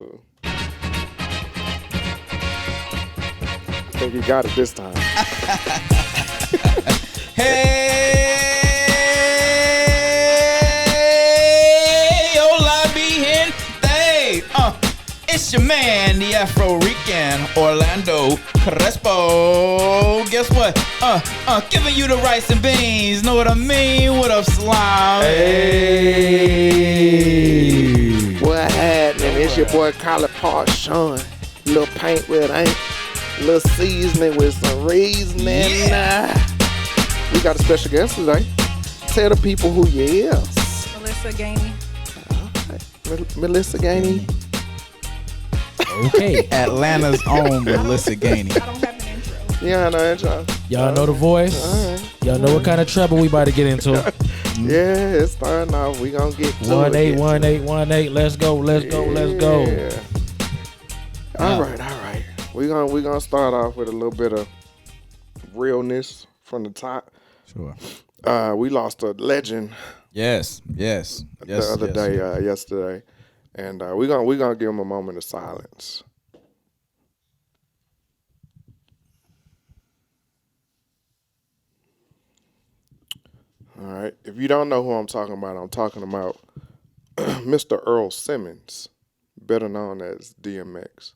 I think he got it this time. Hey, hola, mi gente. It's your man, the Afro-Rican Orlando Crespo. Guess what? Giving you the rice and beans. Know what I mean? What up, Slime? Hey. What happening? It's your boy Collar Park Sean. Little paint with ain't. Little seasoning with some reasoning. Yeah. We got a special guest today. Tell the people who you is. Millissa Gainey. Millissa Gainey. Okay. Atlanta's own Millissa Gainey. I don't have an intro. Yeah, no intro. Y'all know the voice. Alright. Y'all know what kind of trouble we about to get into. Yeah, it's starting off. We gonna get to 181818. Let's go. Let's go. Let's go. Yeah. All right. We gonna start off with a little bit of realness from the top. Sure. We lost a legend Yes. the other day, yesterday, and we gonna give him a moment of silence. All right. If you don't know who I'm talking about Mr. Earl Simmons, better known as DMX.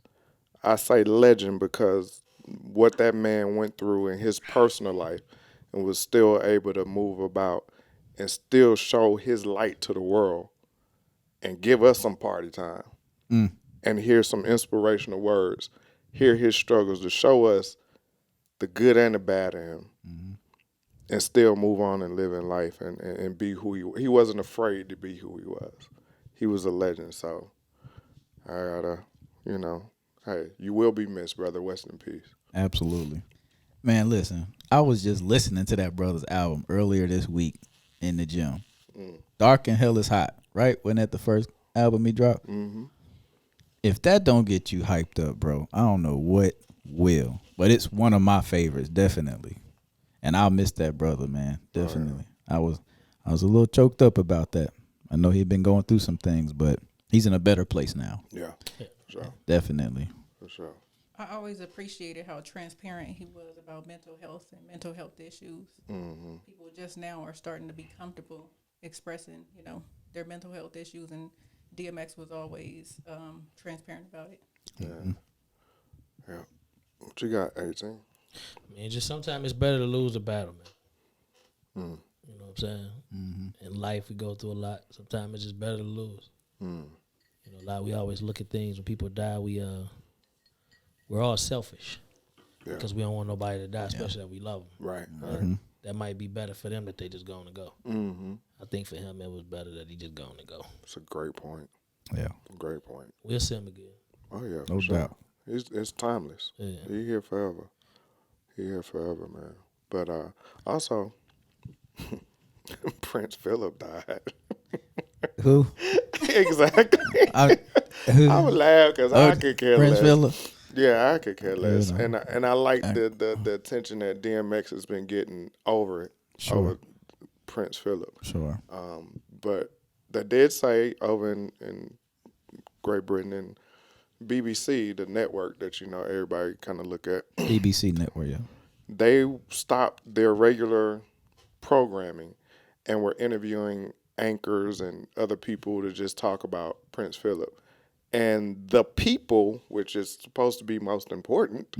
I say legend because what that man went through in his personal life and was still able to move about and still show his light to the world and give us some party time and hear some inspirational words, hear his struggles to show us the good and the bad in him and still move on and live in life and be who he wasn't afraid to be who he was. He was a legend. So I gotta, hey, you will be missed, brother. Rest in peace. Absolutely. Man, listen, I was just listening to that brother's album earlier this week in the gym. Dark and Hell is Hot, right? Wasn't that the first album he dropped? Mm-hmm. If that don't get you hyped up, bro, I don't know what will. But it's one of my favorites, definitely. And I'll miss that brother, man. Definitely. I was a little choked up about that. I know he'd been going through some things, but he's in a better place now. Yeah, for sure. Definitely. For sure. I always appreciated how transparent he was about mental health and mental health issues. Mm-hmm. People just now are starting to be comfortable expressing, their mental health issues, and DMX was always transparent about it. Yeah. Yeah. What you got, 18? Man, just sometimes it's better to lose a battle, man. Mm. You know what I'm saying? Mm-hmm. In life, we go through a lot. Sometimes it's just better to lose. Mm. A lot. We always look at things when people die. We're all selfish because we don't want nobody to die, especially that we love them. Right. Mm-hmm. That might be better for them that they just going to go. Mm-hmm. I think for him it was better that he just going to go. It's a great point. Yeah. Great point. We'll see him again. Oh yeah, for No sure. doubt. It's timeless. Yeah. He here forever. He here forever, man. But also, Prince Philip died. Who? Exactly. I would laugh because I could care Prince less. Philip. Yeah, I could care less, You know. and I like the attention that DMX has been getting over it, Sure. over Prince Philip. Sure. But they did say over in Great Britain and BBC, the network that everybody kind of look at, BBC Network, yeah. they stopped their regular programming and were interviewing anchors and other people to just talk about Prince Philip. And the people, which is supposed to be most important,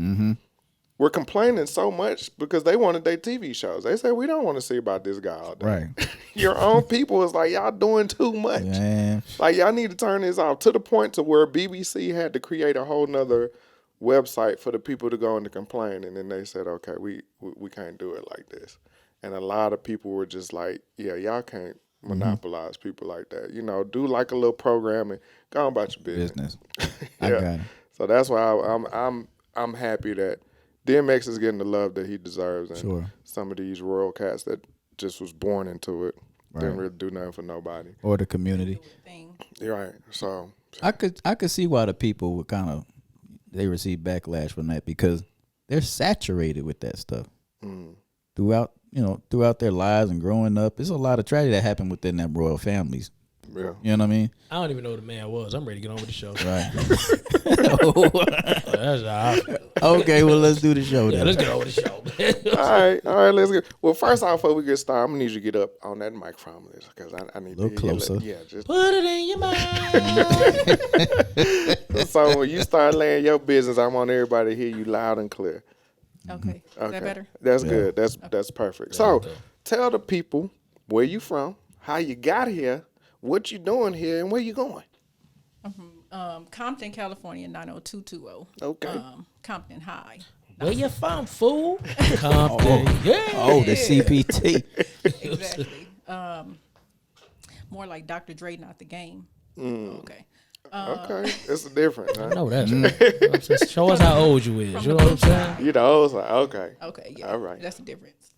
were complaining so much because they wanted their TV shows. They said, we don't want to see about this guy all day. Right. Your own people is like, y'all doing too much. Yeah. Like, y'all need to turn this off, to the point to where BBC had to create a whole nother website for the people to go and to complain. And then they said, okay, we can't do it like this. And a lot of people were just like, yeah, y'all can't monopolize people like that. Do like a little program and go on about your business. I got it. So that's why I'm happy that DMX is getting the love that he deserves, and Sure. some of these royal cats that just was born into it didn't Right. really do nothing for nobody. Or the community. Thing. You're right. So I could see why the people would they receive backlash from that because they're saturated with that stuff throughout their lives and growing up. There's a lot of tragedy that happened within them royal families Yeah. You know what I mean? I don't even know who the man was. I'm ready to get on with the show. Right. That's how I feel. Okay, well, let's do the show Yeah, then. let's get on with the show, man. All right, let's get. Well, first off, before we get started, I'm gonna need you to get up on that microphone because I need A little to hear you. closer. Yeah, just Put it in your mind. so when you start laying your business, I want everybody to hear you loud and clear. Okay. Is Okay, that better? That's good. That's perfect. So, go. tell the people where you from, how you got here, what you doing here, and where you going. Compton, California, 90220. Okay. Compton High. Where you from, fool? Compton. Yeah. Oh, the CPT. Exactly. More like Dr. Dre, not the game. Okay. Okay, it's a difference. I Huh? know that's right. Show us how old you is. You know what I'm saying? You the old side. Okay. Okay, yeah. All right. That's the difference.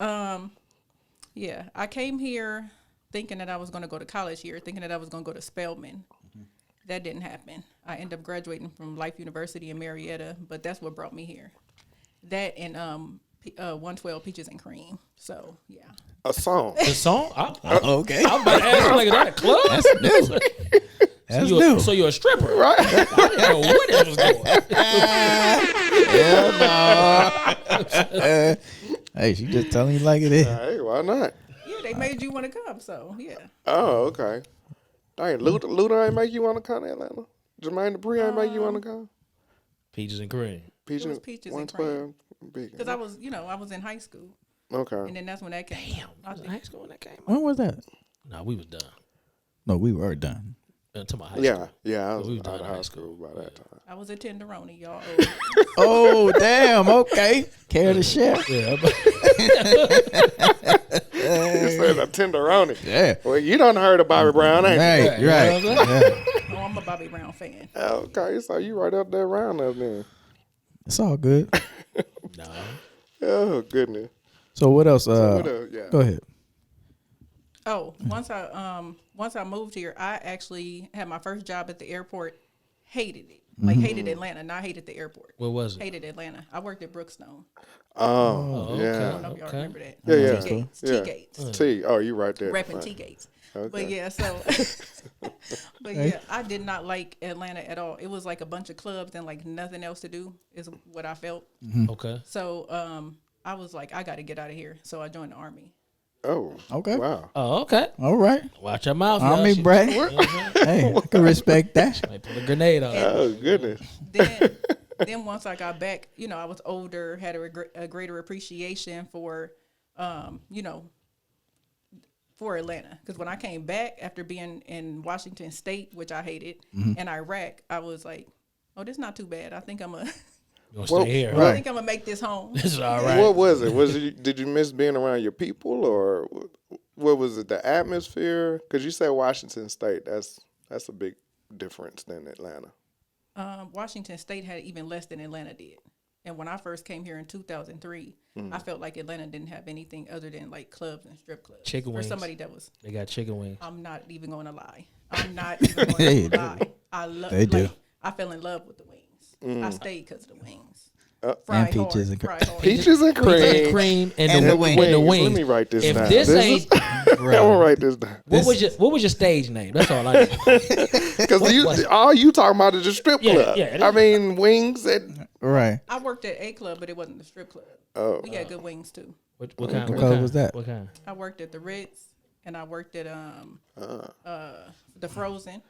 Yeah, I came here thinking that I was going to go to college here, thinking that I was going to go to Spelman. That didn't happen. I ended up graduating from Life University in Marietta, but that's what brought me here. That and 112 Peaches and Cream. So, yeah. A song. The song? Okay. I'm about to ask you, like, is that a club? That's new. That's new. So you're a stripper? Right. I didn't know where that was going. Hell no. Hey, she just telling you like it is. Hey, why not? Yeah, they made you want to come, so, yeah. Oh, okay. Dang, Luda ain't make you want to come to Atlanta. Jermaine Dupri ain't make you want to come. Peaches and cream. Peaches, It was Peaches and 112. Big. Because I was in high school, Okay. and then that's when that came. Damn, I was in high school when that came out. When was that? No, we was done. No, we were done. To my high Yeah, school. yeah. I was We was out done of in high high school by that time. I was a tenderoni, y'all. Oh, damn. Okay. Care to share? Yeah, You said a tenderoni. Yeah. Well, you done heard of Bobby Brown, ain't you? Right, right. Yeah. Oh, I'm a Bobby Brown fan. Okay, so you right up there around us then. It's all good. no. Oh, goodness. So what else? What else? Yeah. Go ahead. Oh, once I moved here, I actually had my first job at the airport. Hated it. Like hated Atlanta, not hated the airport. What was it? Hated Atlanta. I worked at Brookstone. Oh, I yeah. don't know if y'all remember that. Yeah, yeah. T Gates. Yeah. T Gates. T. Oh, you right there. Repping Fine. T Gates. Okay. But yeah, so but yeah, I did not like Atlanta at all. It was like a bunch of clubs and like nothing else to do is what I felt. Okay. So I was like, I got to get out of here. So I joined the Army. Oh. Okay. Wow. Oh, okay. All right. Watch your mouth. Army y'all. brat. You know what I'm saying? Hey, I can respect that. Might pull a grenade on. Oh, goodness. Then once I got back, I was older, had a greater appreciation for, for Atlanta. Because when I came back after being in Washington State, which I hated, and Iraq, I was like, oh, this is not too bad. I think I'm You gonna Well, stay here? right. I think I'm gonna make this home. This is all right. What was it? Did you miss being around your people, or what was it? The atmosphere? Because you said Washington State. That's a big difference than Atlanta. Washington State had even less than Atlanta did. And when I first came here in 2003, I felt like Atlanta didn't have anything other than like clubs and strip clubs. Chicken For wings. somebody that was, They got chicken wings. I'm not even going to lie. I'm not even going They to lie. I love. They do. I fell in love with the wings. I stayed because of the wings. And peaches and fried hard. Peaches and cream. Peaches and cream and the the wings. and the Let wings. me write this If down. this This ain't, I'm gonna write this down. what was your stage name? That's all I know. Because all you talking about is the strip Yeah, club. yeah, it I is. mean, wings and Right. I worked at a club, but it wasn't the strip club. oh, We had good wings too. What kind? What color was that? What kind? I worked at the Ritz, and I worked at the Frozen.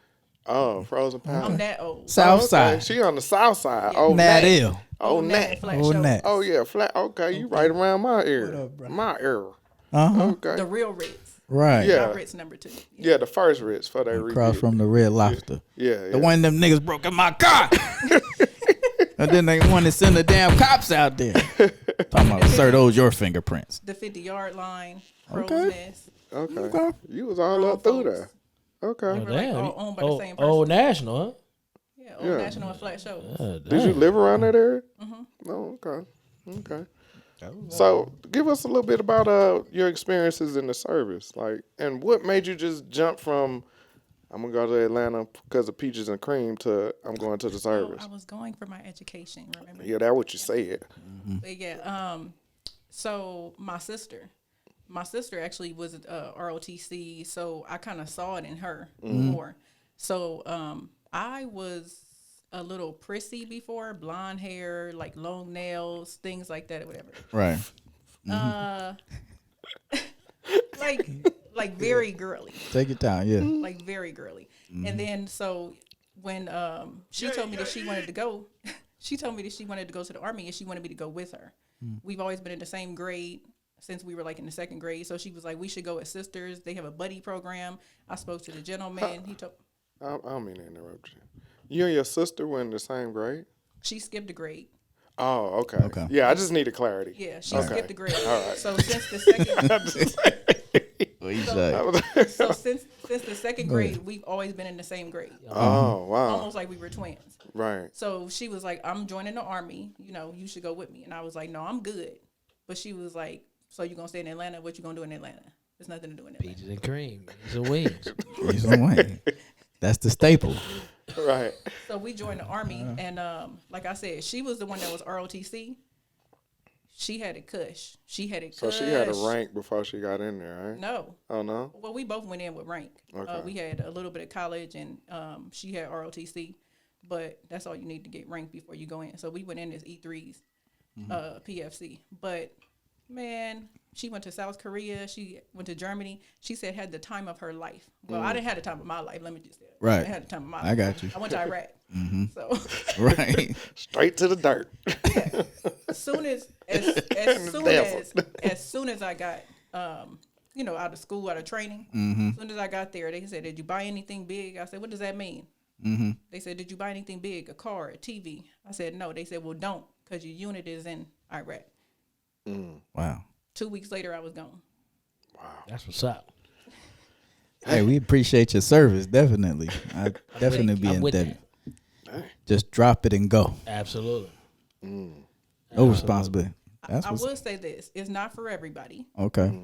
frozen I'm pound. that old. South Okay, side. she on the south side. Yeah. Oh, Nat Nat. ill. Oh, Old Nat. Flat Oh, Show. Nat. Oh yeah, flat. Okay, you right around my area. My area. Uh-huh. Okay. The real Ritz. Right. Yeah. Not Ritz number 2. Yeah, the first Ritz for that Across review. from the Red Lobster. Yeah, The one them niggas broke in my car. And then they want to send the damn cops out there. Talking about, sir, those your fingerprints. The 50-yard line. Crow's Okay. Nest. Okay. Okay. You was all Grown up through folks. there. Okay. Oh, We're like damn. all owned by the same person. Old National, huh? Yeah, Old Yeah. National and Flat Show. Did you live around that area? Oh, okay. Okay. So, give us a little bit about your experiences in the service, like, and what made you just jump from I'm gonna go to Atlanta because of peaches and cream to I'm going to the Oh, service. I was going for my education, remember? Yeah, that's what you said. But yeah, so my sister, my sister actually was ROTC, so I kind of saw it in her more. So I was a little prissy before, blonde hair, like long nails, things like that, or whatever. Right. Uh, like like very girly, Take your time. Yeah. like very girly. And then so when she told me that she wanted to go, she told me that she wanted to go to the Army and she wanted me to go with her. We've always been in the same grade since we were like in the second grade. So she was like, we should go as sisters. They have a buddy program. I spoke to the gentleman. He told I don't mean to interrupt you. You and your sister were in the same grade? she skipped a grade. Oh, okay. Okay. Yeah, I just needed clarity. Yeah, she Okay. skipped a grade. All right. So since the second What you So- say? so since the second grade, we've always been in the same grade. Oh, wow. Almost like we were twins. Right. So she was like, I'm joining the Army. You know, you should go with me. And I was like, no, I'm good. But she was like, so you going to stay in Atlanta? What you going to do in Atlanta? There's nothing to do in Atlanta. Peaches and cream. It's a wings. He's on way. That's the staple. Right. So we joined the Army. And like I said, she was the one that was ROTC. She had it cush. She had it So cush. she had a rank before she got in there, right? No. Oh, no? Well, we both went in with rank. Okay. We had a little bit of college, and she had ROTC, but that's all you need to get ranked before you go in. So we went in as E3s, PFC. But man, she went to South Korea. She went to Germany. She said had the time of her life. Well, I didn't have the time of my life. Let me just say that. Right. I had the time of my life. I got you. I went to Iraq. So Right. Straight to the dirt. as soon as I got out of school, out of training, as soon as I got there, they said, did you buy anything big? I said, what does that mean? They said, did you buy anything big, a car, a TV? I said, no. They said, well, don't, because your unit is in Iraq. Wow. 2 weeks later, I was gone. That's what's up. Hey, we appreciate your service. Definitely. I definitely be I'm in with that. Just drop it and go. Absolutely. No responsibility. That's I what's will say this. It's not for everybody. okay.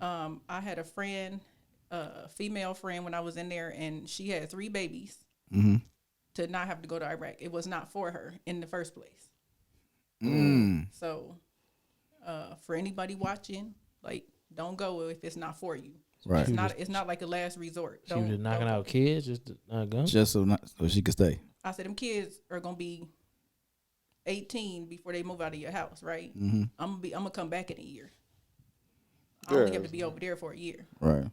I had a friend, female friend, when I was in there, and she had 3 babies to not have to go to Iraq. It was not for her in the first place. So for anybody watching, like, don't go if it's not for you. Right. It's not like a last resort. She was just knocking out kids, just to not go. Just so she could stay. I said, them kids are gonna be 18 before they move out of your house, right? I'm gonna come back in a year. I only have to be over there for a year. Right.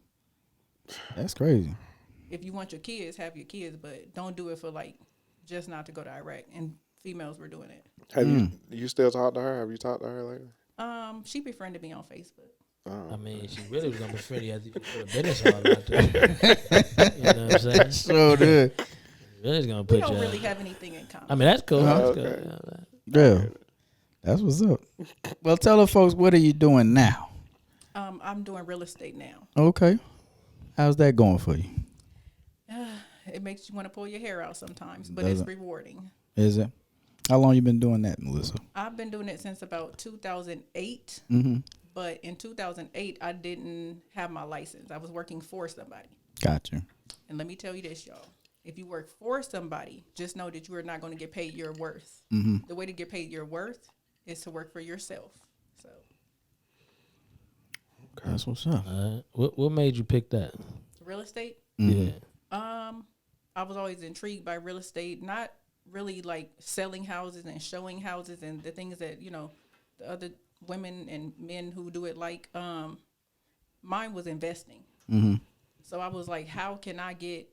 That's crazy. If you want your kids, have your kids, but don't do it for like just not to go to Iraq. And females were doing it. Have you still talked to her? Have you talked to her lately? She befriended me on Facebook. I mean, she really was gonna befriend you after you put a business on out there. You know what I'm saying? So good. Really was gonna We put don't you. really have anything in common. I mean, that's cool. That's Okay. good. Yeah. That's what's up. Well, tell the folks, what are you doing now? I'm doing real estate now. Okay. How's that going for you? It makes you want to pull your hair out sometimes, but Does it's it? rewarding. Is it? How long you been doing that, Melissa? I've been doing it since about 2008. But in 2008, I didn't have my license. I was working for somebody. Got you. And let me tell you this, y'all. If you work for somebody, just know that you are not going to get paid your worth. The way to get paid your worth is to work for yourself. So That's what's up. What made you pick that? real estate, Yeah. I was always intrigued by real estate, not really like selling houses and showing houses and the things that, the other women and men who do it like. Mine was investing. So I was like, how can I get,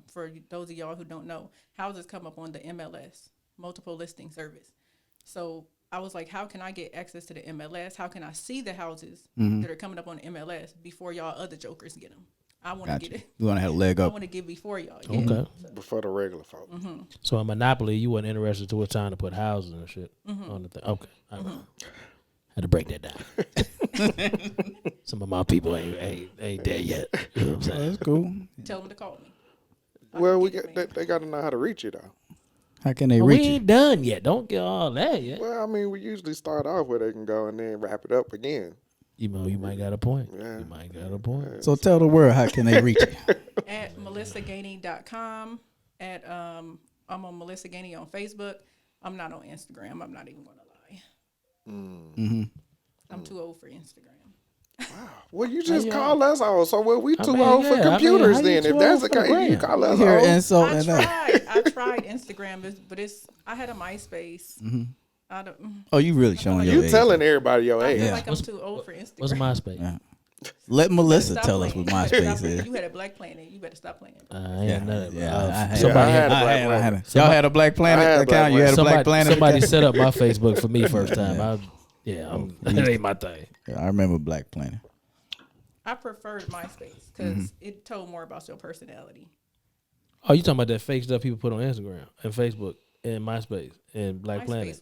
for those of y'all who don't know, houses come up on the MLS, multiple listing service. So I was like, how can I get access to the MLS? How can I see the houses that are coming up on the MLS before y'all other jokers get them? I want to Got get you. it. You want to have a leg I up? want to get before y'all. Okay. Before the regular folk. So in Monopoly, you weren't interested to what time to put houses and shit on the thing. Okay. All right. Had to break that down. Some of my people ain't there yet. You know what I'm saying? That's cool. Tell them to call me. Well, can get it, they got to know how to reach you, though. How can they Well, we reach you? ain't done yet. Don't get all that yet. Well, I mean, we usually start off where they can go and then wrap it up again. You know, you might got a point. Yeah. You might got a point. So tell the world, how can they reach you? At MelissaGainey.com. I'm on Millissa Gainey on Facebook. I'm not on Instagram. I'm not even going to lie. I'm too old for Instagram. Well, you How just you call us old. So we I too mean, old for yeah, I mean, computers how you then. too If that's old the for the case, you gram? call You us hear old. insulting that. I tried Instagram, but I had a MySpace. I don't. Oh, you really I feel showing like your You age. telling everybody your I age. feel Yeah. like I'm too old for What's Instagram. MySpace? Yeah. Let Melissa Stop tell us playing. what Stop MySpace playing. is. You had a Black Planet. You better stop playing. I ain't none of it. I Somebody had a had, Black I had Planet. Y'all had a Black Planet I had a Black account. You had a Black Planet. somebody account? set up my Facebook for me first time. Yeah. That ain't my thing. Yeah, I remember Black Planet. I preferred MySpace because it told more about your personality. Oh, you talking about that fake stuff people put on Instagram and Facebook and MySpace and Black Planet?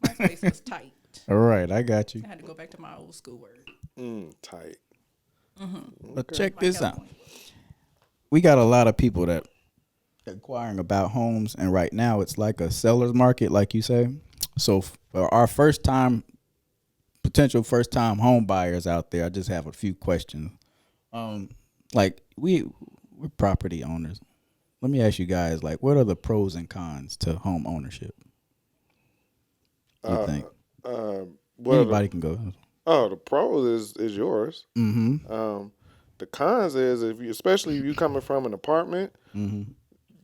MySpace was tight. All right, I got you. I had to go back to my old school word. Tight. But check My this out. California. We got a lot of people that inquiring about homes, and right now it's like a seller's market, like you say. So for our potential first time home buyers out there, I just have a few questions. Like we're property owners. Let me ask you guys, like, what are the pros and cons to home ownership? You think Well, anybody can go? the pros is yours. The cons is especially if you coming from an apartment, The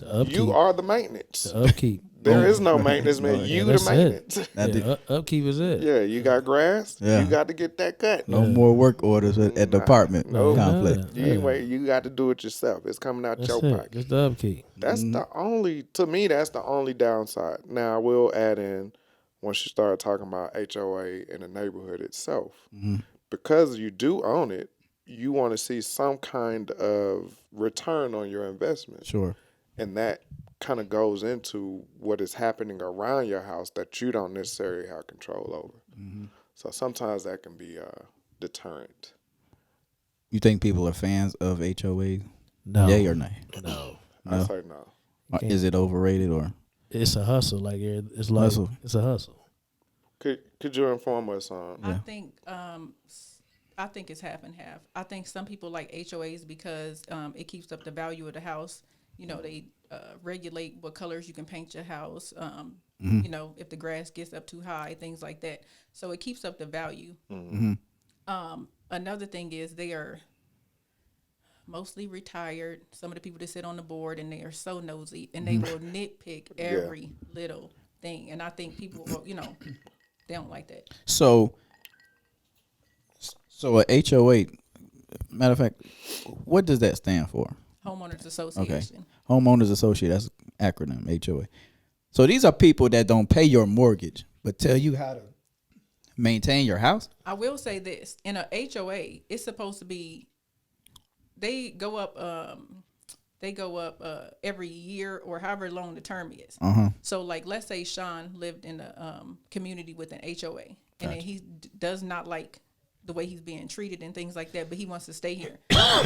upkeep. you are the maintenance. The upkeep. There is no maintenance, man. You the that's it. maintenance. Yeah, upkeep is it. Yeah, you got grass. Yeah. You got to get that cut. No more work orders at the apartment No. complex. You got to do it yourself. It's coming out That's your it. pocket. Just the upkeep. That's the only, to me, that's the only downside. Now, I will add in, once you start talking about HOA in the neighborhood itself, because you do own it, you want to see some kind of return on your investment. Sure. And that kind of goes into what is happening around your house that you don't necessarily have control over. So sometimes that can be a deterrent. You think people are fans of HOA? No. Yay or nay? No. I say no. Is it overrated or It's a hustle. Like it's like Hustle. it's a hustle. Could you inform us on? I think it's half and half. I think some people like HOAs because it keeps up the value of the house. You know, they regulate what colors you can paint your house. You know, if the grass gets up too high, things like that. So it keeps up the value. Another thing is they are mostly retired. Some of the people that sit on the board and they are so nosy and they will nitpick every little thing. And I think people, you know, they don't like that. so a HOA? Matter of fact, what does that stand for? Homeowners Association. Homeowners Association. That's an acronym, HOA. So these are people that don't pay your mortgage but tell you how to maintain your house. I will say this: in a HOA, it's supposed to be. They go up every year or however long the term is. So, like, let's say Sean lived in a community with an HOA, and then he does not like the way he's being treated and things like that, but he wants to stay here.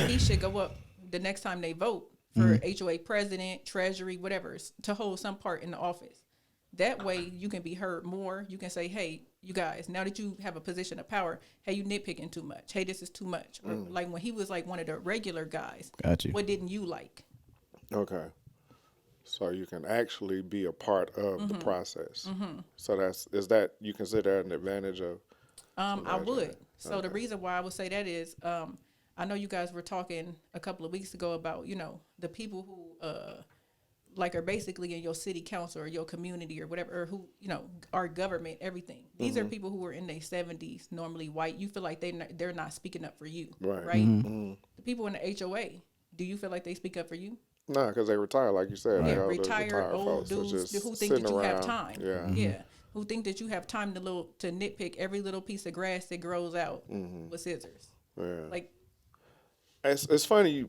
He should go up the next time they vote for HOA president, treasury, whatever, to hold some part in the office. That way you can be heard more. You can say, hey, you guys, now that you have a position of power, hey, you nitpicking too much. Hey, this is too much. Or like when he was like one of the regular guys, Got you. what didn't you like? Okay. So you can actually be a part of the process. So is that you consider that an advantage of? I would. So the reason why I would say that is, I know you guys were talking a couple of weeks ago about, you know, the people who like are basically in your city council or your community or whatever, or who, you know, are government, everything. These are people who are in their 70s, normally white. You feel like they're not speaking up for you, right? The people in the HOA, do you feel like they speak up for you? No, because they retire, like you said. Yeah, They retired old folks are dudes just who think that you sitting have around. time. Yeah. Who think that you have time to nitpick every little piece of grass that grows out with scissors. Yeah. Like, It's funny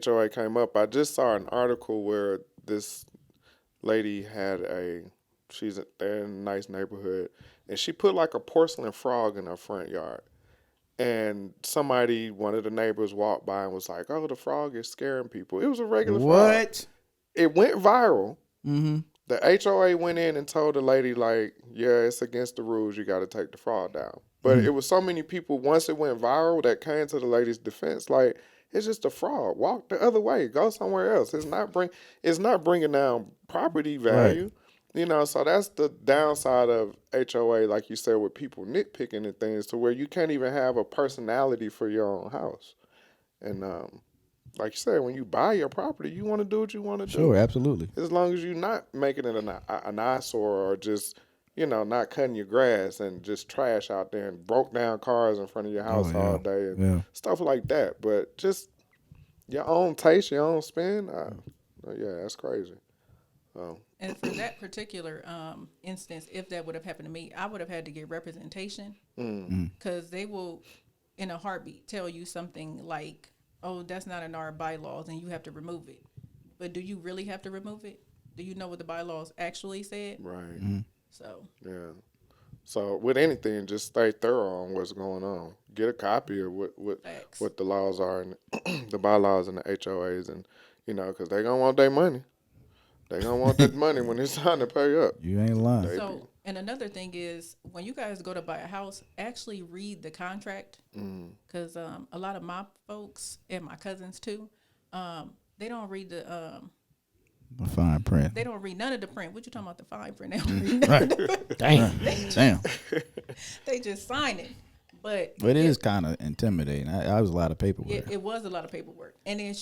HOA came up. I just saw an article where this lady she's in a nice neighborhood, and she put like a porcelain frog in her front yard. And one of the neighbors walked by and was like, "Oh, the frog is scaring people." It was a regular frog. What? It went viral. The HOA went in and told the lady, like, "Yeah, it's against the rules. You got to take the frog down." But it was so many people, once it went viral, that came to the lady's defense, like, it's just a fraud. Walk the other way. Go somewhere else. It's not bringing down property value. So that's the downside of HOA, like you said, with people nitpicking and things, to where you can't even have a personality for your own house. And like you said, when you buy your property, you want to do what you want to Sure, do, absolutely. as long as you're not making it an eyesore, or just not cutting your grass and just trash out there and broke down cars in front of your Oh house all yeah, day and yeah. stuff like that. But just your own taste, your own spin. Yeah, that's crazy. And for that particular instance, if that would have happened to me, I would have had to get representation because they will, in a heartbeat, tell you something like, "Oh, that's not in our bylaws, and you have to remove it." But do you really have to remove it? Do you know what the bylaws actually said? Right. So Yeah. So with anything, just stay thorough on what's going on. Get a copy of facts. what the laws are and the bylaws and the HOAs, and because they gonna want their money. They gonna want that money when it's time to pay up. You ain't lying. They So, and another thing is when you guys go to buy a house, actually read the contract because a lot of my folks and my cousins too, they don't read The fine print. they don't read none of the print. What you talking about the fine print? They don't read none of the Damn. Damn. They just sign it. But But it is kind of intimidating. I was a lot of paperwork. yeah, it was a lot of paperwork. And then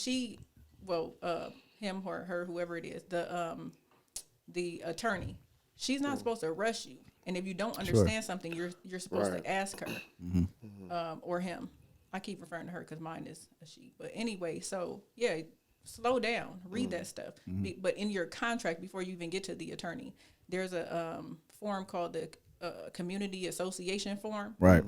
him or her, whoever it is, the attorney, she's not supposed to rush you. And if you don't understand something, you're supposed Right. to ask her or him. I keep referring to her because mine is a she. But anyway, so yeah, slow down, read that stuff. But in your contract, before you even get to the attorney, there's a form called the Community Association form. Right.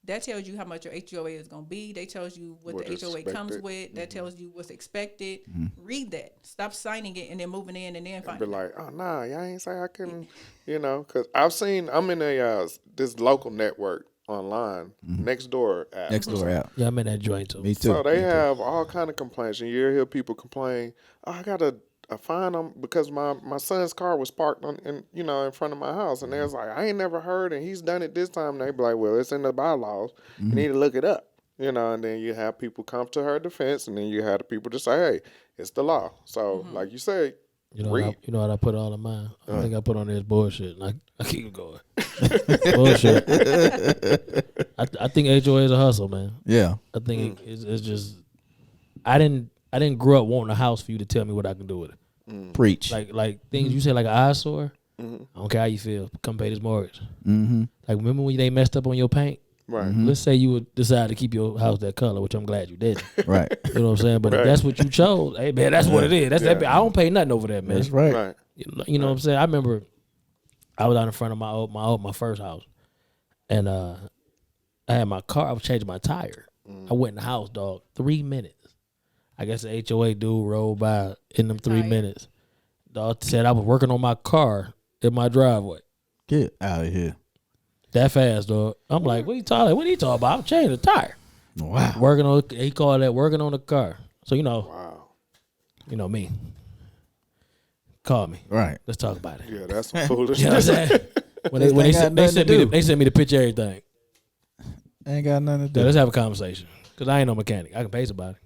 That tells you how much your HOA is going to be. That tells you what the What's HOA comes expected. with. That tells you what's expected. Read that. Stop signing it and then moving in and then be finding like, oh nah, y'all ain't say I couldn't, because I'm in a this local network online, Next Door app. Next door out. Yeah, I'm in that joint too. Me too. So they Me too. have all kind of complaints, and you hear people complain. Oh, I got a fine because my son's car was parked in front of my house, and they was like, I ain't never heard, and he's done it this time. And they be like, well, it's in the bylaws. You need to look it up, and then you have people come to her defense, and then you have the people just say, hey, it's the law. So like you say, You know, read. you know what I put all of mine? I think I put on this bullshit, and I keep it going. Bullshit. I think HOA is a hustle, man. Yeah. I think it's just. I didn't grow up wanting a house for you to tell me what I can do with it. Preach. Like things you say like an eyesore. I don't care how you feel. Come pay this mortgage. Like remember when they messed up on your paint? Right. Let's say you would decide to keep your house that color, which I'm glad you didn't. Right. You know what I'm saying? But if that's what you chose, hey man, that's what it is. That's that. I don't pay nothing over that, man. That's right. Right. You know what I'm saying? I remember I was out in front of my first house, and I had my car. I was changing my tire. I went in the house, dog. 3 minutes. I guess the HOA dude rolled by in them 3 Right. minutes. Dog said I was working on my car in my driveway. Get out of here. That fast, dog. I'm like, what are you talking about? I'm changing the tire. Wow. Working on. He called that working on the car. So Wow. you know me. Call me. Right. Let's talk about it. Yeah, that's some You know what I'm foolishness. saying? When This they ain't got sent nothing to do. they sent me the picture of everything. Ain't got nothing to Yeah, do. let's have a conversation. Cause I ain't no mechanic. I can pay somebody.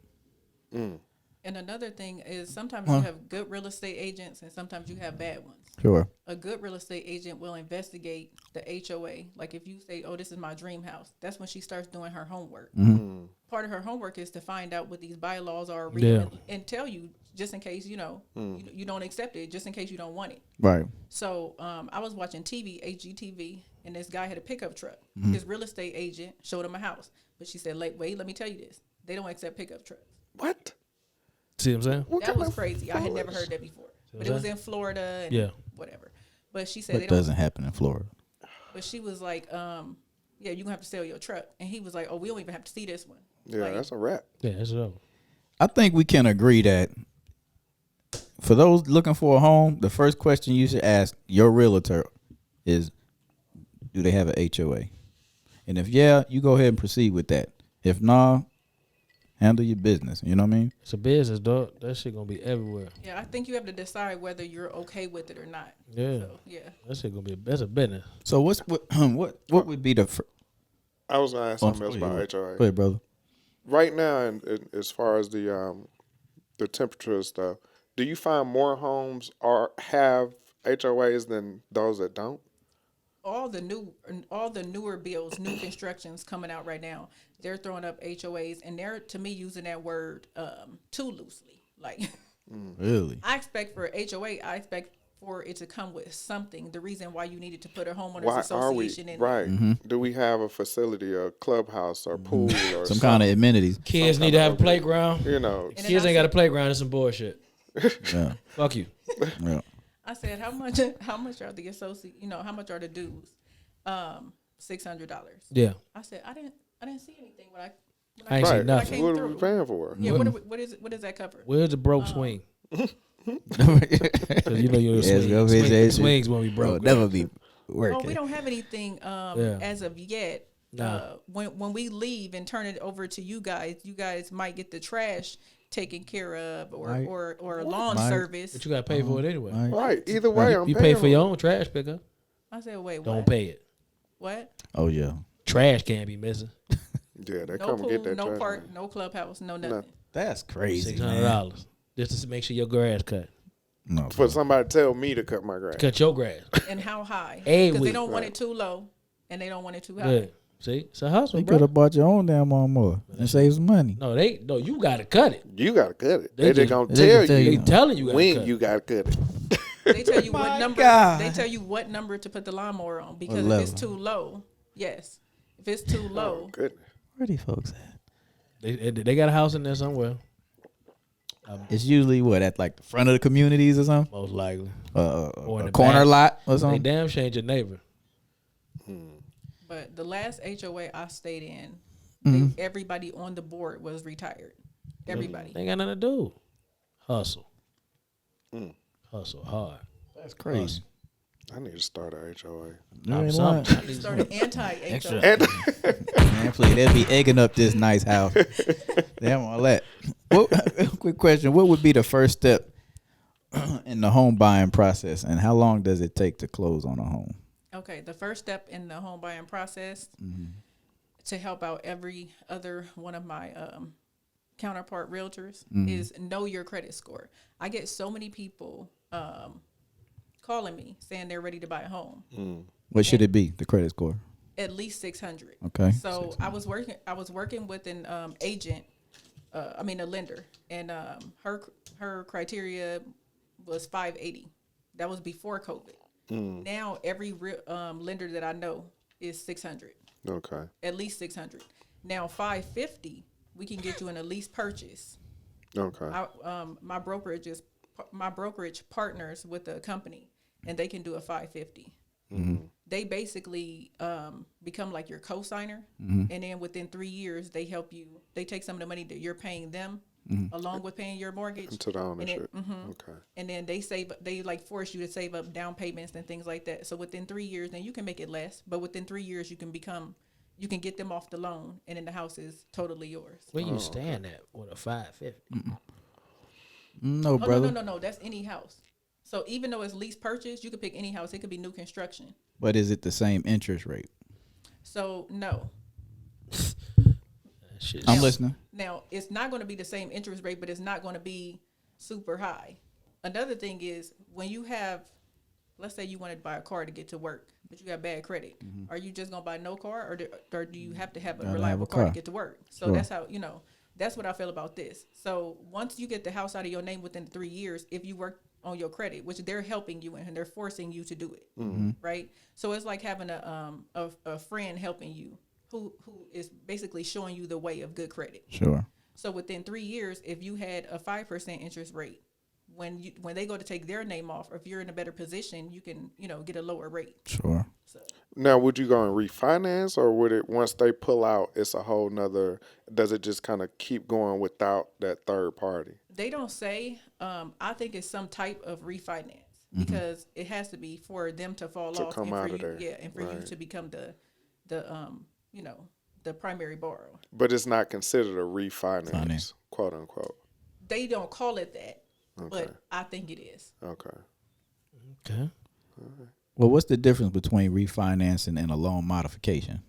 And another thing is sometimes you have good real estate agents and sometimes you have bad ones. Sure. A good real estate agent will investigate the HOA. Like if you say, "Oh, this is my dream house," that's when she starts doing her homework. Part of her homework is to find out what these bylaws are, read them, and tell you just in case you don't accept it, just in case you don't want it. Right. So I was watching TV, HGTV, and this guy had a pickup truck. His real estate agent showed him a house, but she said, "Wait, let me tell you this: they don't accept pickup trucks." What? See what I'm saying? What That kind was of crazy. I had never foolish- heard that before, but it was in Florida and whatever. But she said What they don't. doesn't happen in Florida? But she was like, yeah, you're gonna have to sell your truck. And he was like, oh, we don't even have to see this one. Yeah, Like, that's a wrap. Yeah, that's all. I think we can agree that for those looking for a home, the first question you should ask your realtor is, do they have an HOA? And if yeah, you go ahead and proceed with that. If not, handle your business. You know what I mean? It's a business, dog. That shit gonna be everywhere. yeah, I think you have to decide whether you're okay with it or not. Yeah, So, yeah. that shit gonna be that's a business. So what would be the I was gonna ask something else about Go HOA. ahead, brother. Right now, and as far as the temperature and stuff, do you find more homes have HOAs than those that don't? all the newer bills, new constructions coming out right now, they're throwing up HOAs, and they're, to me, using that word too loosely. Like, Really? I expect for HOA, I expect for it to come with something. The reason why you needed to put a homeowners Why are we association in, right? Mm-hmm. Do we have a facility, a clubhouse, or pool, or Some kind of amenities. Kids need to have a playground. You know, And Kids then ain't got a playground. It's some bullshit. Yeah. Fuck you. Yeah. I said, how much are the associate? How much are the dues? $600. Yeah. I said, I didn't see anything when I ain't seen right? nothing. came What are through. we paying for? Yeah, what does that cover? Where's the broke swing? Because you know your Yeah, it's gonna be that swings won't be broke. never be Oh, working. we don't have anything as of yet. Nah. When we leave and turn it over to you guys might get the trash taken care of, Right. or lawn Might. service. But you gotta pay for it anyway. Right. Right. Either way, I'm You paying pay for your own trash pickup. I said, wait, Don't what? pay it. What? Oh yeah. Trash can't be missing. Yeah, they No come pool, and get that no trash. park, no clubhouse, no nothing. Nothing. That's crazy. $600 just to make sure your grass cut. No. For somebody to tell me to cut my grass. Cut your grass. And how high? Hey, Because we- they don't want it too low, and they don't want it too high. Good. See, it's a hustle, You could bro. have bought your own damn lawnmower and save some money. No, you gotta cut it. You gotta cut it. They They just just- gonna they tell can tell you They telling you gotta when cut. you gotta cut it. They tell you My what number. God. They tell you what number to put the lawnmower on, because What if it's level? too low, yes. If it's too low, Oh, goodness. Where these folks at? They got a house in there somewhere, It's usually what, at like the front of the communities or something, most likely. Or in a the corner back. lot or They something. damn sure ain't your neighbor. but the last HOA I stayed in, everybody on the board was retired. Everybody. They ain't got nothing to do. Hustle. Hustle hard. That's crazy. I need to start a HOA. You I'm ain't something. lying. Started anti-HOA. Man, please, they'll be egging up this nice house. Damn all that. Quick question: what would be the first step in the home buying process, and how long does it take to close on a home? Okay, the first step in the home buying process to help out every other one of my counterpart realtors is know your credit score. I get so many people calling me saying they're ready to buy a home. What should it be? The credit score. At least 600. Okay. So I was working with an agent, a lender, and her criteria was 580. That was before COVID. Now every lender that I know is 600. Okay. At least 600. Now 550, we can get you in a lease purchase. Okay. My brokerage partners with a company, and they can do a 550. They basically become like your co-signer, and then within 3 years they help you. They take some of the money that you're paying them, along with paying your mortgage, Into the ownership. Okay. and then they like force you to save up down payments and things like that. So within 3 years, then you can make it less, but within 3 years you can get them off the loan, and then the house is totally yours. Where you stand at with a 550? No, brother. No. That's any house. So even though it's lease purchase, you could pick any house. It could be new construction. But is it the same interest rate? So no. Shit. I'm listening. Now it's not going to be the same interest rate, but it's not going to be super high. Another thing is when you have, let's say you wanted to buy a car to get to work, but you got bad credit. Are you just going to buy no car, or do you have to have a Gotta reliable have a car to car. get to work? So Sure. that's how, that's what I feel about this. So once you get the house out of your name within 3 years, if you work on your credit, which they're helping you and they're forcing you to do it, right? So it's like having a friend helping you who is basically showing you the way of good credit. Sure. So within 3 years, if you had a 5% interest rate, when they go to take their name off, or if you're in a better position, you can get a lower rate. Sure. So Now, would you go and refinance, or would it, once they pull out, it's a whole nother, does it just kind of keep going without that third party? they don't say. I think it's some type of refinance because it has to be for them to fall To off come and for out of you, there. and for you Right. to become the primary borrower. But it's not considered a refinance, Finance. quote unquote. They don't call it that, Okay. but I think it is. Okay. Okay. Well, what's the difference between refinancing and a loan modification?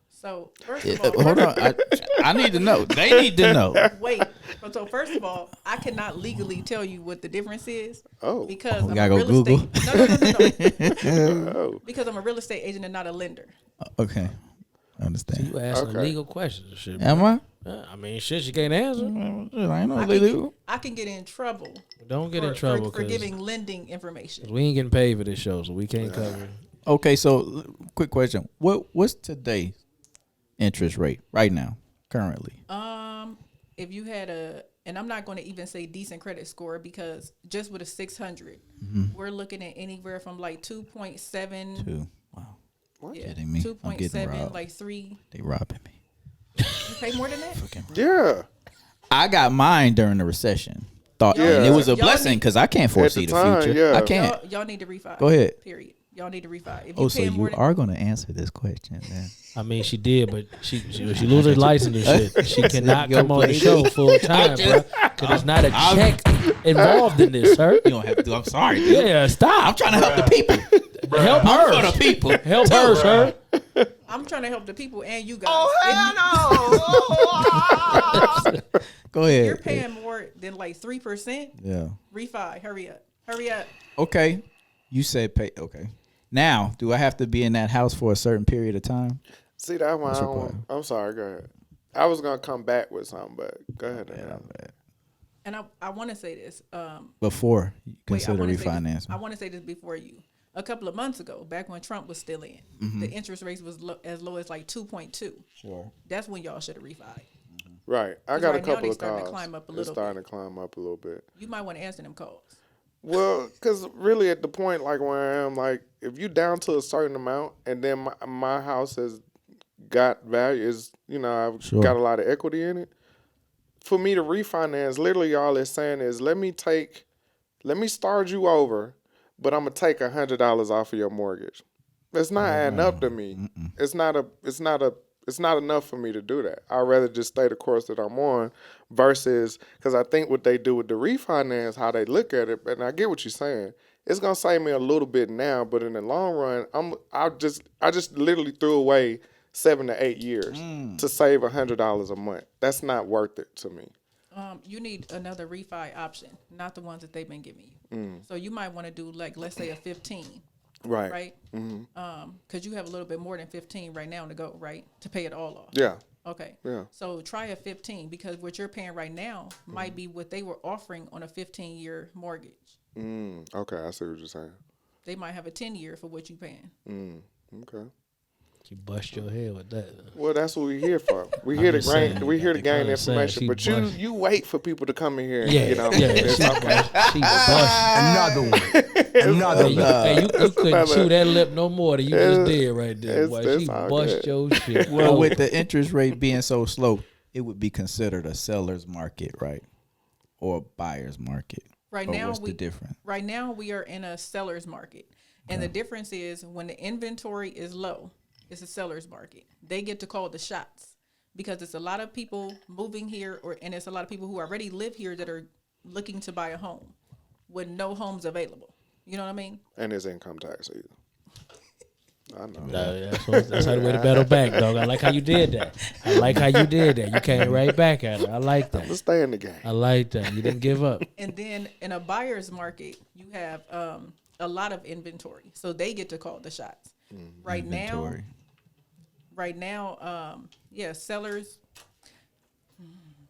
So first of all, Hold on. I need to know. They need to know. wait. So first of all, I cannot legally tell you what the difference is. Oh. Because We I'm gotta a go real Google. estate. No. Oh. Because I'm a real estate agent and not a lender. Okay, I understand. You asking Okay. legal questions and shit. Am bro. I? I mean, shit, you can't answer. I ain't no I legal. can get in trouble. Don't get in for- trouble for because giving lending information. we ain't getting paid for this show, so we can't cover it. Okay, so quick question: what's today's interest rate right now, currently? If you had and I'm not going to even say decent credit score because just with a 600, we're looking at anywhere from like 2.7. Two. Wow. Yeah, Kidding me? I'm getting 2.7, robbed. like 3. They robbing me. You pay more than that? Yeah. I got mine during the recession. Thought, Yeah. and it was a Y'all blessing need- because I can't foresee the time, future. yeah. I can't. Y'all need to refi. Go ahead. Period. Y'all need to refi. If Oh, so paying you more than- are going to answer this question then? I mean, she did, but she loses her license and shit. She cannot come on the show full time, bro. Because there's not a check involved in this, sir. You don't have to. I'm sorry. Dude. Yeah, stop. I'm trying to help the people. Help I'm her. for the people. Help her, sir. I'm trying to help the people and you guys. Go If ahead. you're paying more than like 3%, Yeah. refi. Hurry up. Hurry up. Okay. You said pay. Okay. Now, do I have to be in that house for a certain period of time? See, that one, What's I your don't, plan? I'm sorry, go ahead. I was going to come back with something, but go ahead. And I want to say this. Before you Wait, I consider wanna say this- refinancing. I want to say this before you. A couple of months ago, back when Trump was still in, the interest rates was as low as like 2.2. Sure. That's when y'all should have refied. Right. I 'Cause got right a now couple they of starting to calls. climb up a It's little starting to climb up a little bit. You might want to answer them calls. Well, because really at the point like where I am, like if you down to a certain amount and then my house has got value, I've Sure. got a lot of equity in it. For me to refinance, literally all it's saying is let me start you over, but I'm gonna take $100 off of your mortgage. It's not adding up to me. It's not enough for me to do that. I'd rather just stay the course that I'm on versus, because I think what they do with the refinance, how they look at it, and I get what you're saying, it's gonna save me a little bit now, but in the long run, I just literally threw away 7 to 8 years to save $100 a month. That's not worth it to me. You need another refi option, not the ones that they've been giving you. So you might want to do like, let's say a 15, Right. right? Because you have a little bit more than 15 right now to go, right? To pay it all off. Yeah. Okay. Yeah. So try a 15 because what you're paying right now might be what they were offering on a 15-year mortgage. Okay, I see what you're saying. They might have a 10-year for what you're paying. Okay. You bust your head with that. Well, that's what we're here for. We here to just saying, gain I'm saying information. she But bust. you wait for people to come in here and Yeah, get on. yeah. It's okay. She bust. Another one. Another Hey, one. you couldn't chew that lip no more than you just did right there. Boy, it's she all bust good. your shit. Well, with the interest rate being so slow, it would be considered a seller's market, right? Or a buyer's market. Right Or now, what's the difference? Right now, we are in a seller's market, and the difference is when the inventory is low, it's a seller's market. They get to call the shots because it's a lot of people moving here, and it's a lot of people who already live here that are looking to buy a home with no homes available. You know what I mean? And his income tax either. I know. No, that's how the way to battle back, dog. I like how you did that. You came right back at her. I like that. Let's stay in the game. I like that. You didn't give up. And then in a buyer's market, you have a lot of inventory, so they get to call the shots. Inventory. Right now, sellers.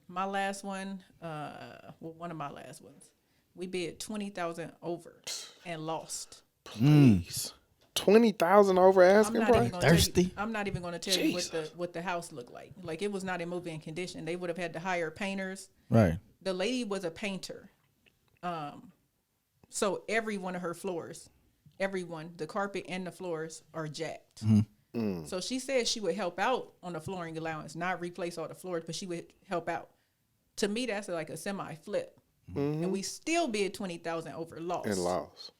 My last one, one of my last ones, we bid 20,000 over and lost. Please. 20,000 over asking price? Thirsty? I'm not even going to tell you what the house looked like. Like it was not in moving condition. They would have had to hire painters. Right. The lady was a painter, so every one of her floors, the carpet and the floors are jacked. So she said she would help out on the flooring allowance, not replace all the floors, but she would help out. To me, that's like a semi flip, and we still bid 20,000 over lost. And lost.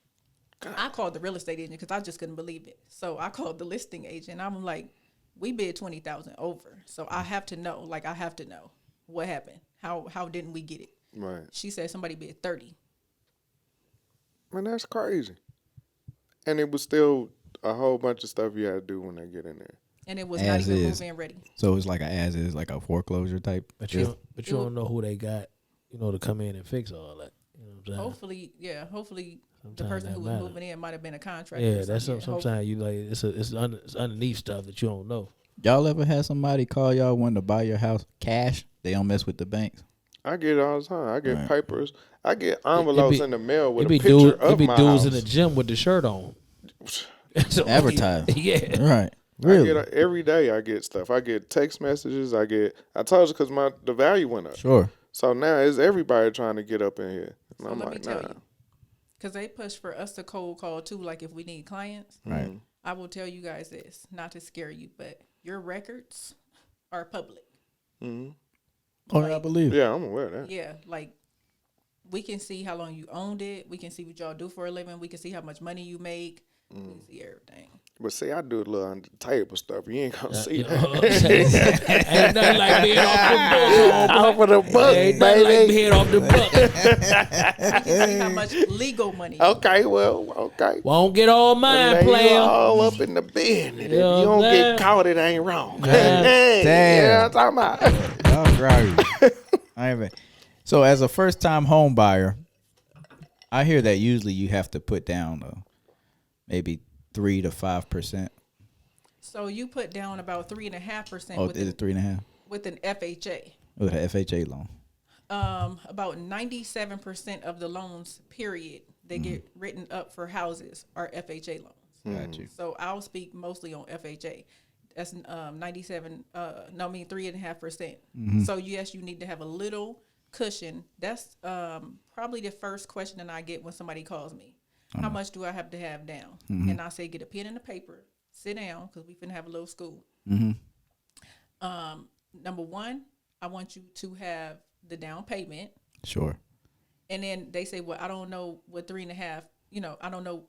I called the real estate agent because I just couldn't believe it. So I called the listing agent. I'm like, we bid 20,000 over, so I have to know. Like I have to know what happened. How didn't we get it? Right. She said somebody bid 30. Man, that's crazy. And it was still a whole bunch of stuff you had to do when they get in there. and it was not As even is. move-in ready. So it's like a as is, like a foreclosure type. But you don't know who they got, to come in and fix all that. You know what I'm saying? Hopefully, the Sometimes person that who was matter. moving in might have been a contractor. Yeah, or that's something. sometimes you like it's underneath stuff that you don't know. Y'all ever had somebody call y'all when to buy your house cash? They don't mess with the banks. I get it all the time. I get Right. papers. I get envelopes in the mail with It a be picture dudes, of it be my dudes house. in the gym with the shirt on. So, Advertise. Yeah. Right. Really? I get every day. I get stuff. I get text messages. I told you because the value went up. Sure. So now it's everybody trying to get up in here. And So I'm let me like, tell nah. you, because they push for us to cold call too. Like if we need clients, Right. I will tell you guys this, not to scare you, but your records are public. Mm-hmm. Oh, I believe. Yeah, I'm aware of that. Yeah, like we can see how long you owned it. We can see what y'all do for a living. We can see how much money you make. We can see everything. But see, I do a little under the table stuff. You ain't gonna see You that. know what I'm saying? Ain't nothing like being off the book. Off of the book, Ain't nothing like baby. being off the book. We can see how much legal money. Okay, well, okay. Won't get all And mine, now you player. all up in the business. If you Yeah, don't man. get caught, it ain't wrong. Yeah. Hey, Damn. yeah, I'm talking about. Y'all right. I haven't. So as a first time home buyer, I hear that usually you have to put down maybe 3 to 5%. So you put down about 3.5% Oh, with, is it 3.5? with an FHA. With an FHA loan. About 97% of the loans, period, they get written up for houses are FHA loans. Got you. So I'll speak mostly on FHA. That's 3.5%. So yes, you need to have a little cushion. That's probably the first question that I get when somebody calls me. How much do I have to have down? And I say, get a pen and a paper, sit down, because we finna have a little school. Number one, I want you to have the down payment. Sure. And then they say, well, I don't know what 3.5, I don't know.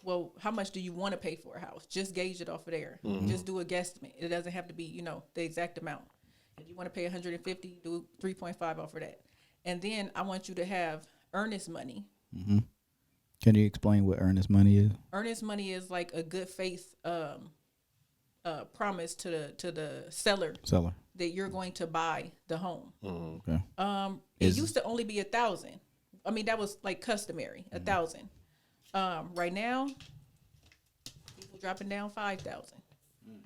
Well, how much do you want to pay for a house? Just gauge it off of there. Just do a guesstimate. It doesn't have to be, the exact amount. If you want to pay 150, do 3.5 off of that. And then I want you to have earnest money. Can you explain what earnest money is? Earnest money is like a good faith promise to the seller that you're going to buy the home. Okay. It used to only be 1,000. I mean, that was like customary, 1,000. Right now, people dropping down 5,000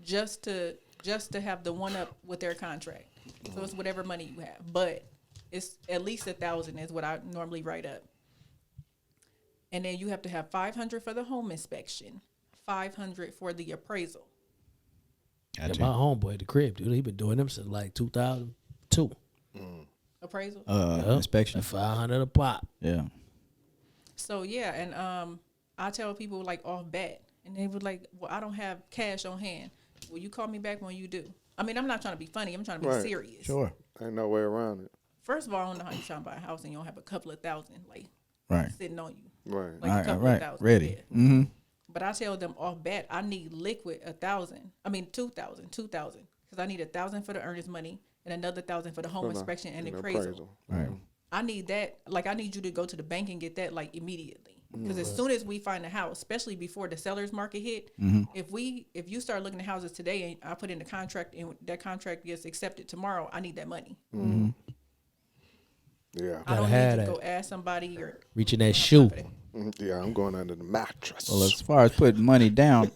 just to have the one up with their contract. So it's whatever money you have, but it's at least 1,000 is what I normally write up. And then you have to have 500 for the home inspection, 500 for the appraisal. Yeah, my homeboy at the crib, dude, he been doing them since like 2002. Appraisal. Inspection. 500 a pop. Yeah. So yeah, and I tell people like off bat, and they would like, well, I don't have cash on hand. Well, you call me back when you do. I mean, I'm not trying to be funny. I'm trying to be Right. serious. Sure. Ain't no way around it. First of all, I don't know how you're trying to buy a house and you don't have a couple of thousand like Right. sitting on you. Right. Like All a right. couple of thousand. Ready. Yeah. Mm-hmm. But I tell them off bat, I need liquid 1,000. I mean 2,000, because I need 1,000 for the earnest money and another 1,000 for the home inspection and appraisal. Right. I need that. Like I need you to go to the bank and get that like immediately. Because as soon as we find a house, especially before the seller's market hit, if you start looking at houses today and I put in the contract and that contract gets accepted tomorrow, I need that money. Yeah. I don't have need to that. go ask somebody or Reaching that shoe. Yeah, I'm going under the mattress. Well, as far as putting money down,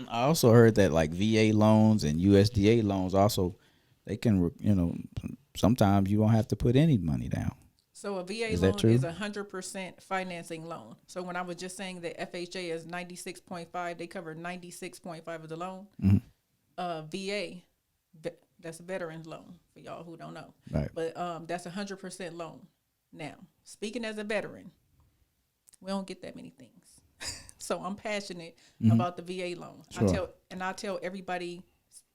I also heard that like VA loans and USDA loans also, they can, sometimes you don't have to put any money down. So a VA Is that loan true? is 100% financing loan. So when I was just saying that FHA is 96.5, they cover 96.5 of the loan. VA, that's a veteran's loan for y'all who don't know. Right. But that's 100% loan. Now, speaking as a veteran, we don't get that many things. So I'm passionate about the VA loan. Sure. I tell everybody,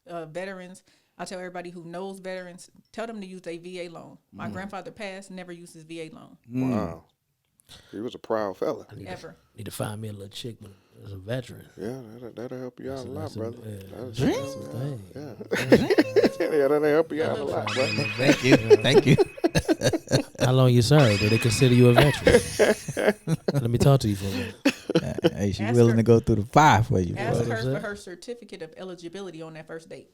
veterans, I tell everybody who knows veterans, tell them to use a VA loan. My grandfather passed, never used his VA loan, Wow. He was a proud fella. ever. Need to find me a little chick as a veteran. Yeah, that'll help you out a lot, brother. That's Yeah. Yeah, that'll help you out a lot, brother. Thank you. Thank you. How long you served? Do they consider you a veteran? Let me talk to you for a minute. Hey, she Ask willing her- to go through the fire for you. Ask bro. her for her certificate of eligibility on that first date.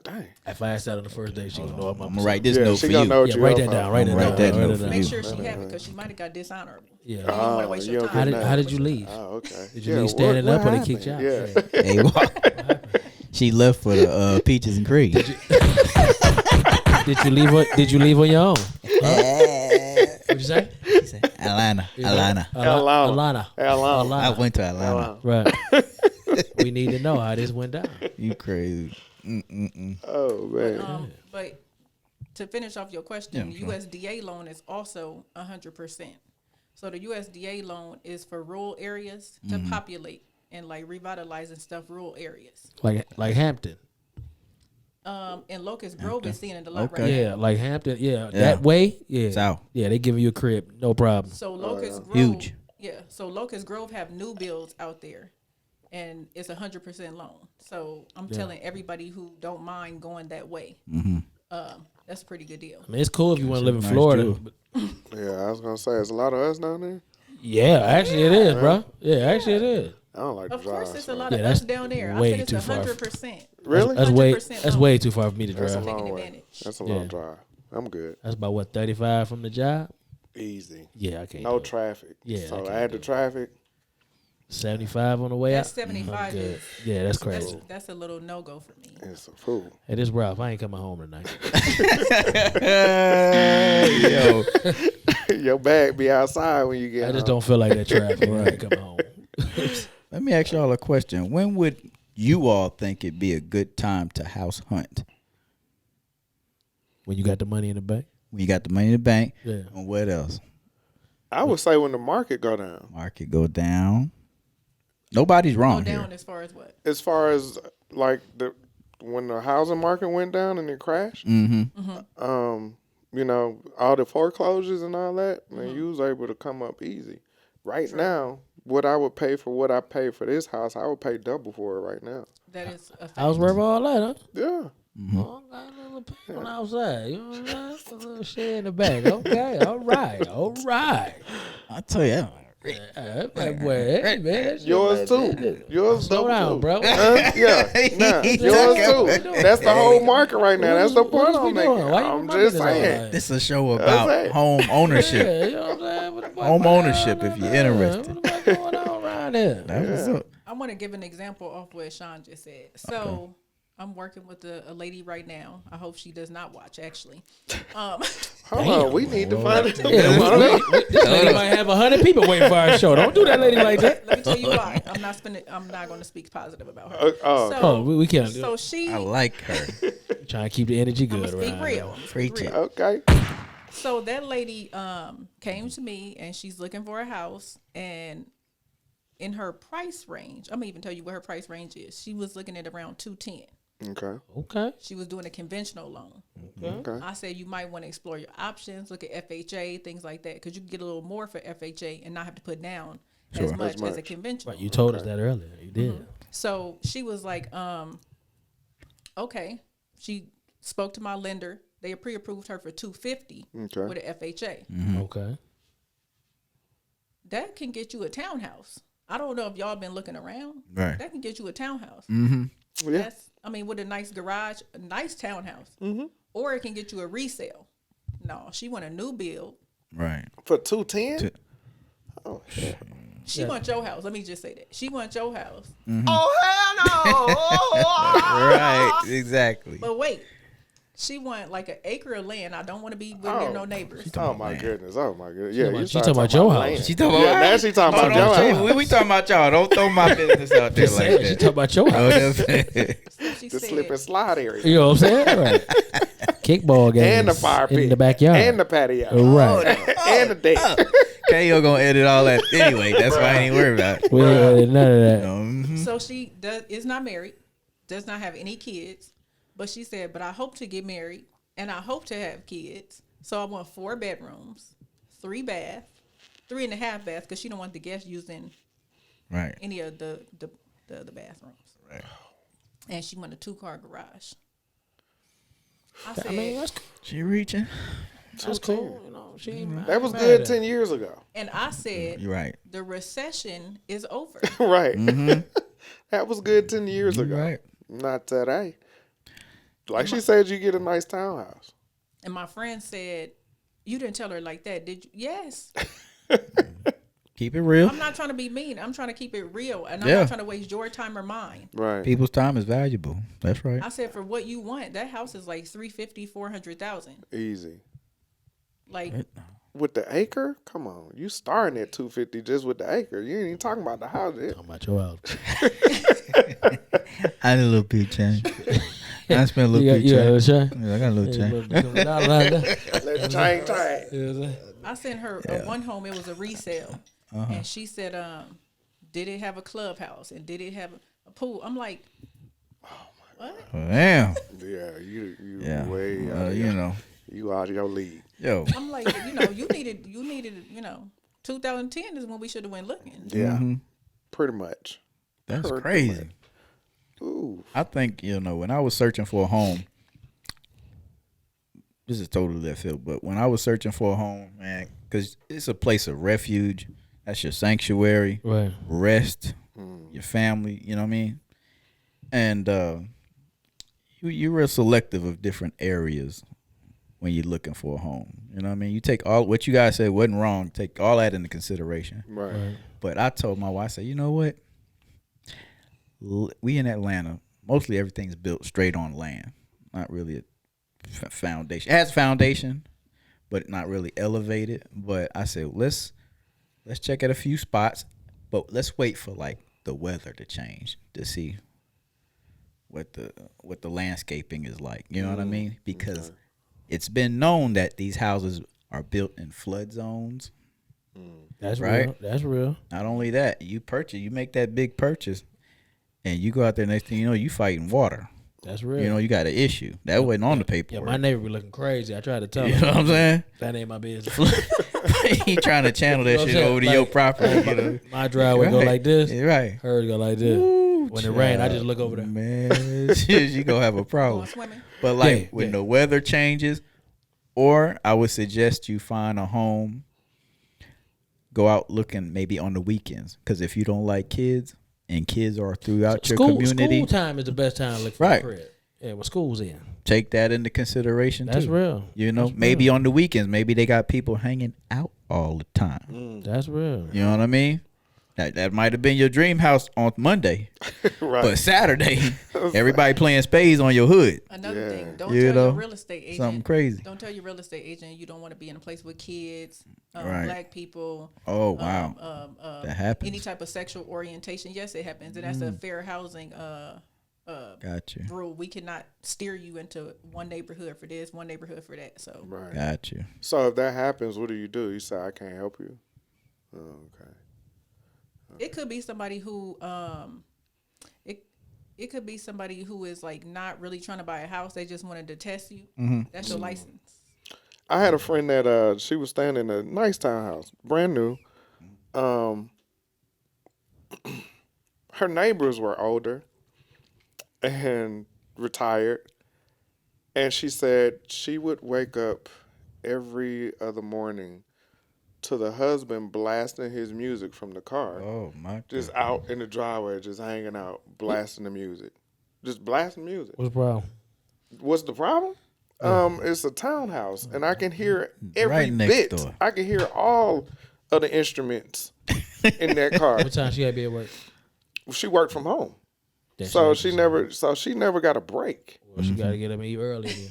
Dang. If I asked that on the first date, she gonna know I'm I'm gonna write this Yeah, note she for gonna you. know what Yeah, you write up that for. down. Write that Write down. that Write note it for down. Make you. sure she have it because she might have got dishonorable. Yeah. You don't want to waste you your don't time. get How did you leave? Oh, okay. Did you leave standing up or they kicked you out? Yeah. Hey, she left for the peaches and cream. Did you leave? Did you leave on your own? What'd you say? She said, Atlanta. Alana. Atlanta. I went to Atlanta. Right. We need to know how this went down. You crazy. Oh man. But to finish off your question, the USDA loan is also 100%. So the USDA loan is for rural areas to populate and like revitalizing stuff, rural areas. Like Hampton. In Locust Grove is seeing it a lot Okay. right now. Yeah, like Hampton. Yeah, that way. Yeah. South. Yeah, they giving you a crib, no problem. So Locust Grove, Huge. Yeah. So Locust Grove have new builds out there, and it's 100% loan. So I'm telling everybody who don't mind going that way, that's a pretty good deal. I mean, it's cool if you want to live in nice Florida. deal. but- Yeah, I was gonna say, there's a lot of us down there. Yeah, actually it is, bro. Yeah, actually it is. I don't like to Of drive. course, it's a so- lot Yeah, of that's us down there. I way said it's too far. 100%. Really? That's way 100% that's loan. way too far for me to That's a drive. Taking long way. advantage. That's a Yeah. long drive. I'm good. That's about what 35 from the job. Easy. Yeah, I can't. No do it. traffic. Yeah, I So can't add do the it. traffic. 75 on the way That's out. 75 Good. is Yeah, that's crazy. that's a little no go for me. It's a fool. Hey, this Ralph. I ain't coming home tonight. Yo, Your bag be outside when you get I just home. don't feel like that traffic. I ain't coming home. let me ask y'all a question. When would you all think it'd be a good time to house hunt? When you got the money in the bank. When you got the money in the bank, Yeah. and what else? I would say when the market go down. Market go down. Nobody's Go wrong down here. as far as what? As far as like when the housing market went down and it crashed, you know, all the foreclosures and all that, man, you was able to come up easy. Right now, what I would pay for what I paid for this house, I would pay double for it right now. That is a fact. I was worth all that, huh? Yeah. Oh, got a little people outside. You know what I'm saying? A little shit in the back. Okay, all right. I tell you, Hey, man, that shit Yours like too. that. Yours Slow double down, too. bro. Yeah. Nah, yours too. That's the whole market right now. That's the What point is we I'm doing? making. Why you I'm in my just business all saying. night? this is a show about it. home ownership. Yeah, you know what I'm saying? Home ownership, if you're interested. What's going on around here? That's what's up. I want to give an example of what Sean just said. So I'm working with a lady right now. I hope she does not watch, actually. Hold on, we need to find it. Yeah, this lady might have 100 people waiting for our show. Don't do that, lady, like that. Let me tell you why. I'm not going to speak positive about her. Oh, Oh, we can't do So it. she I like her. Trying to keep the energy I'm good gonna speak around real. here. I'm gonna speak Preach it. real. okay. So that lady came to me and she's looking for a house, and in her price range, I'm gonna even tell you what her price range is. She was looking at around 210. Okay. Okay. She was doing a conventional loan. Okay. I said you might want to explore your options, look at FHA, things like that, because you can get a little more for FHA and not have to put down as much as a conventional. Right, you told us that earlier. You did. So she was like, okay. She spoke to my lender. They pre-approved her for $250 Okay. with an FHA. Okay. That can get you a townhouse. I don't know if y'all been looking around. Right. That can get you a townhouse. Yeah. That's, I mean, with a nice garage, a nice townhouse. Or it can get you a resale. No, she want a new build. Right. For 210. Oh shit. She want your house. Let me just say that. She want your house. Right. Exactly. But wait, she want like an acre of land. I don't want to be with near no neighbors. Oh my goodness. Oh my goodness. Yeah. You She started talking about your land. house. She talking about Yeah. Now she talking about Hold on, your house. we talking about y'all. Don't throw my business out there like She that. talking about your house. So she The said, slip and slide area. You know what I'm saying? Right. Kickball games And the fire pit. in the backyard. And the patio. right. And the deck. KO gonna edit all that anyway. That's why I ain't worried about it. We ain't gonna do none of that. so she is not married, does not have any kids, but she said, but I hope to get married and I hope to have kids. So I want 4 bedrooms, 3 bath, 3.5 baths, because she don't want the guests using Right. any of the other bathrooms. Right. And she want a 2-car garage. I said, I mean, that's cool. She reaching. That's cool. You know, she ain't That was mad good at 10 years ago. And I said, You're right. the recession is over. Right. That was good 10 years You're ago. right. Not today. Like she said, you get a nice townhouse. And my friend said, you didn't tell her like that, did you? Yes. Keep it real. I'm not trying to be mean. I'm trying to keep it real. And I'm Yeah. not trying to waste your time or mine. Right. People's time is valuable. That's right. I said, for what you want, that house is like 350, 400,000. Easy. Like, With the acre? Come on. You starting at 250 just with the acre. You ain't even talking about the house. Talking about your house. I need a little bit change. I spent a little bit You got a change. little Yeah, I got a little change. Let the chain tight. I sent her one home, it was a resale. And she said, did it have a clubhouse? And did it have a pool? I'm like, what? Damn. Yeah, you Yeah. way out You know. you out of your league. Yo. I'm like, you needed, 2010 is when we should have went looking. Yeah. Pretty much. That's Pretty crazy. much. Ooh. I think, when I was searching for a home, this is totally left field, but when I was searching for a home, man, because it's a place of refuge, that's your sanctuary, Right. rest, your family, you know what I mean? And you're real selective of different areas when you're looking for a home. You know what I mean? You take all what you guys said wasn't wrong, take all that into consideration. Right. But I told my wife, I said, you know what? We in Atlanta, mostly everything's built straight on land, not really a foundation. It has a foundation, but not really elevated. But I said, let's check out a few spots, but let's wait for like the weather to change to see what the landscaping is like. You know what I mean? Because it's been known that these houses are built in flood zones. That's Right. real. That's real. Not only that, you make that big purchase, and you go out there, next thing you know, you fighting water. That's real. You know, you got an issue. That wasn't on the Yeah, paperwork. my neighbor be looking crazy. I tried to tell You him. know what I'm saying? That ain't my business. He trying to channel that You know what shit I'm saying? over to your Like, property. You know? My driveway go Right. like this. Yeah, right. Hers go like this. Ooh, When it rain, I just look over there. Man, you gonna have a Going problem. swimming. But like Yeah, when yeah. the weather changes, or I would suggest you find a home. Go out looking maybe on the weekends, because if you don't like kids and kids are throughout your community, School time is the best time to look for Right. a crib. Yeah, when school's in. take that into consideration That's too. real. You know, That's maybe real. on the weekends, maybe they got people hanging out all the time. That's real. You know what I mean? That might have been your dream house on Monday, Right. but Saturday, everybody playing spades on your hood. Another Yeah. thing, don't You tell know, your real estate agent something crazy. Don't tell your real estate agent you don't want to be in a place with kids, Right. black people. Oh wow, that happens. Any type of sexual orientation. Yes, it happens, and that's a fair housing Got you, rule. We cannot steer you into one neighborhood for this, one neighborhood for that. So Right. got you. So if that happens, what do? You say, I can't help you? Oh, okay. it could be somebody who it could be somebody who is like not really trying to buy a house. They just wanted to test you. That's your license. I had a friend that she was staying in a nice townhouse, brand new. Her neighbors were older and retired, and she said she would wake up every other morning to the husband blasting his music from the car, Oh my, just out in the driveway, just hanging out, blasting the music, just blasting music. What's the problem? What's the problem? It's a townhouse, and I can hear every Right next bit. door. I can hear all of the instruments in that car. What time she had to be at work? She worked from home, Then so she she never got a break. Well, she got to get up and eat early. Then.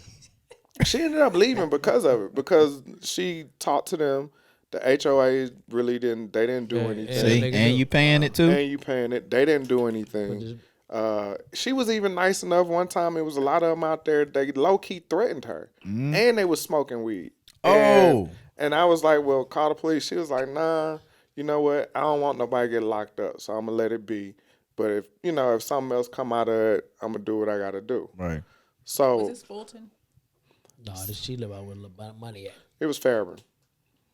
She ended up leaving because of it, because she talked to them. The HOA really didn't do Yeah, anything. yeah. see, nigga and do. you paying it too. And you paying it. They didn't do anything. She was even nice enough. One time, it was a lot of them out there. They low key threatened her, and they was smoking weed. Oh. and I was like, "Well, call the police." She was like, "Nah, you know what? I don't want nobody to get locked up, so I'm gonna let it be. But if something else come out of it, I'm gonna do what I gotta do." Right. Was So this Fulton? No, this she live out with a little money at. it was Fairburn.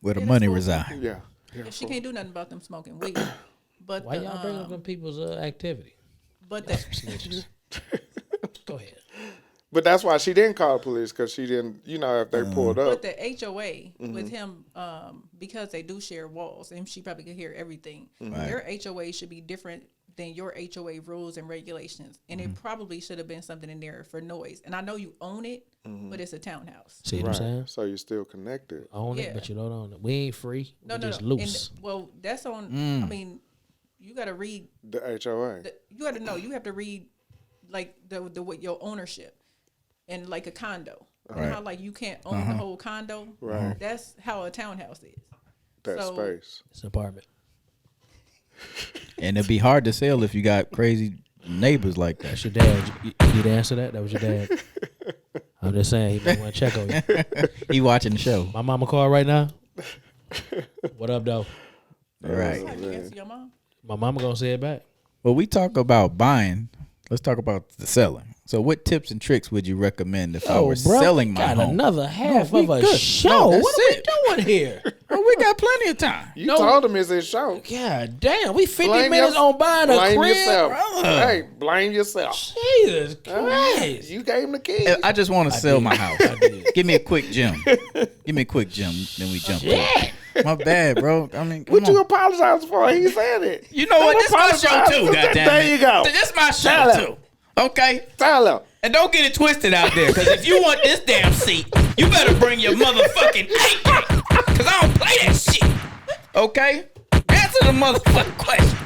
Where the Yeah, money that's cool. reside. Yeah. Yeah, she can't do nothing about them smoking weed. But Why the, y'all bringing up them people's activity? but the, Snitches. Go ahead. But that's why she didn't call the police because she didn't. You know, if they pulled But up, the HOA with him, because they do share walls, and she probably could hear everything. Their HOA should be different than your HOA rules and regulations, and it probably should have been something in there for noise. And I know you own it, but it's a townhouse. See what I'm saying? so you're still connected. Own Yeah. it, but you don't own it. We ain't free. No, We no, just no. loose. And, well, that's on. I mean, you got to read. The HOA. You got to know. You have to read like the what your ownership, and like a condo. You know how like you can't own the whole condo. Right. That's how a townhouse is. That So- space. It's an apartment. And it'd be hard to sell if you got crazy neighbors like that. That's your dad. You need to answer that? That was your dad. I'm just saying, he might want to check on you. He watching the show. My mama called right now. What up, though? Right. Have you answer your mom? My mama gonna say it back. Well, we talk about buying. Let's talk about the selling. So, what tips and tricks would you recommend if I were selling my got home? another half we of a good. show. No, that's What it. are we doing here? Oh, we got plenty of time. You told him it's his show. God damn, we 50 Blame minutes your- on buying a Blame crib. yourself. brother. Hey, blame yourself. Jesus Christ. You gave him the key. I just want to sell my house. did. Give me a quick gem. Give me a quick gem. Then we jump in. My bad, bro. I mean, come What you on. apologize for? He said it. You know what? Don't This my show apologize. too. Goddamn There it. you go. This my show Tell him. too. Okay. Tell him. And don't get it twisted out there, because if you want this damn seat, you better bring your motherfucking AK, because I don't play that shit. Okay? Answer the motherfucking question.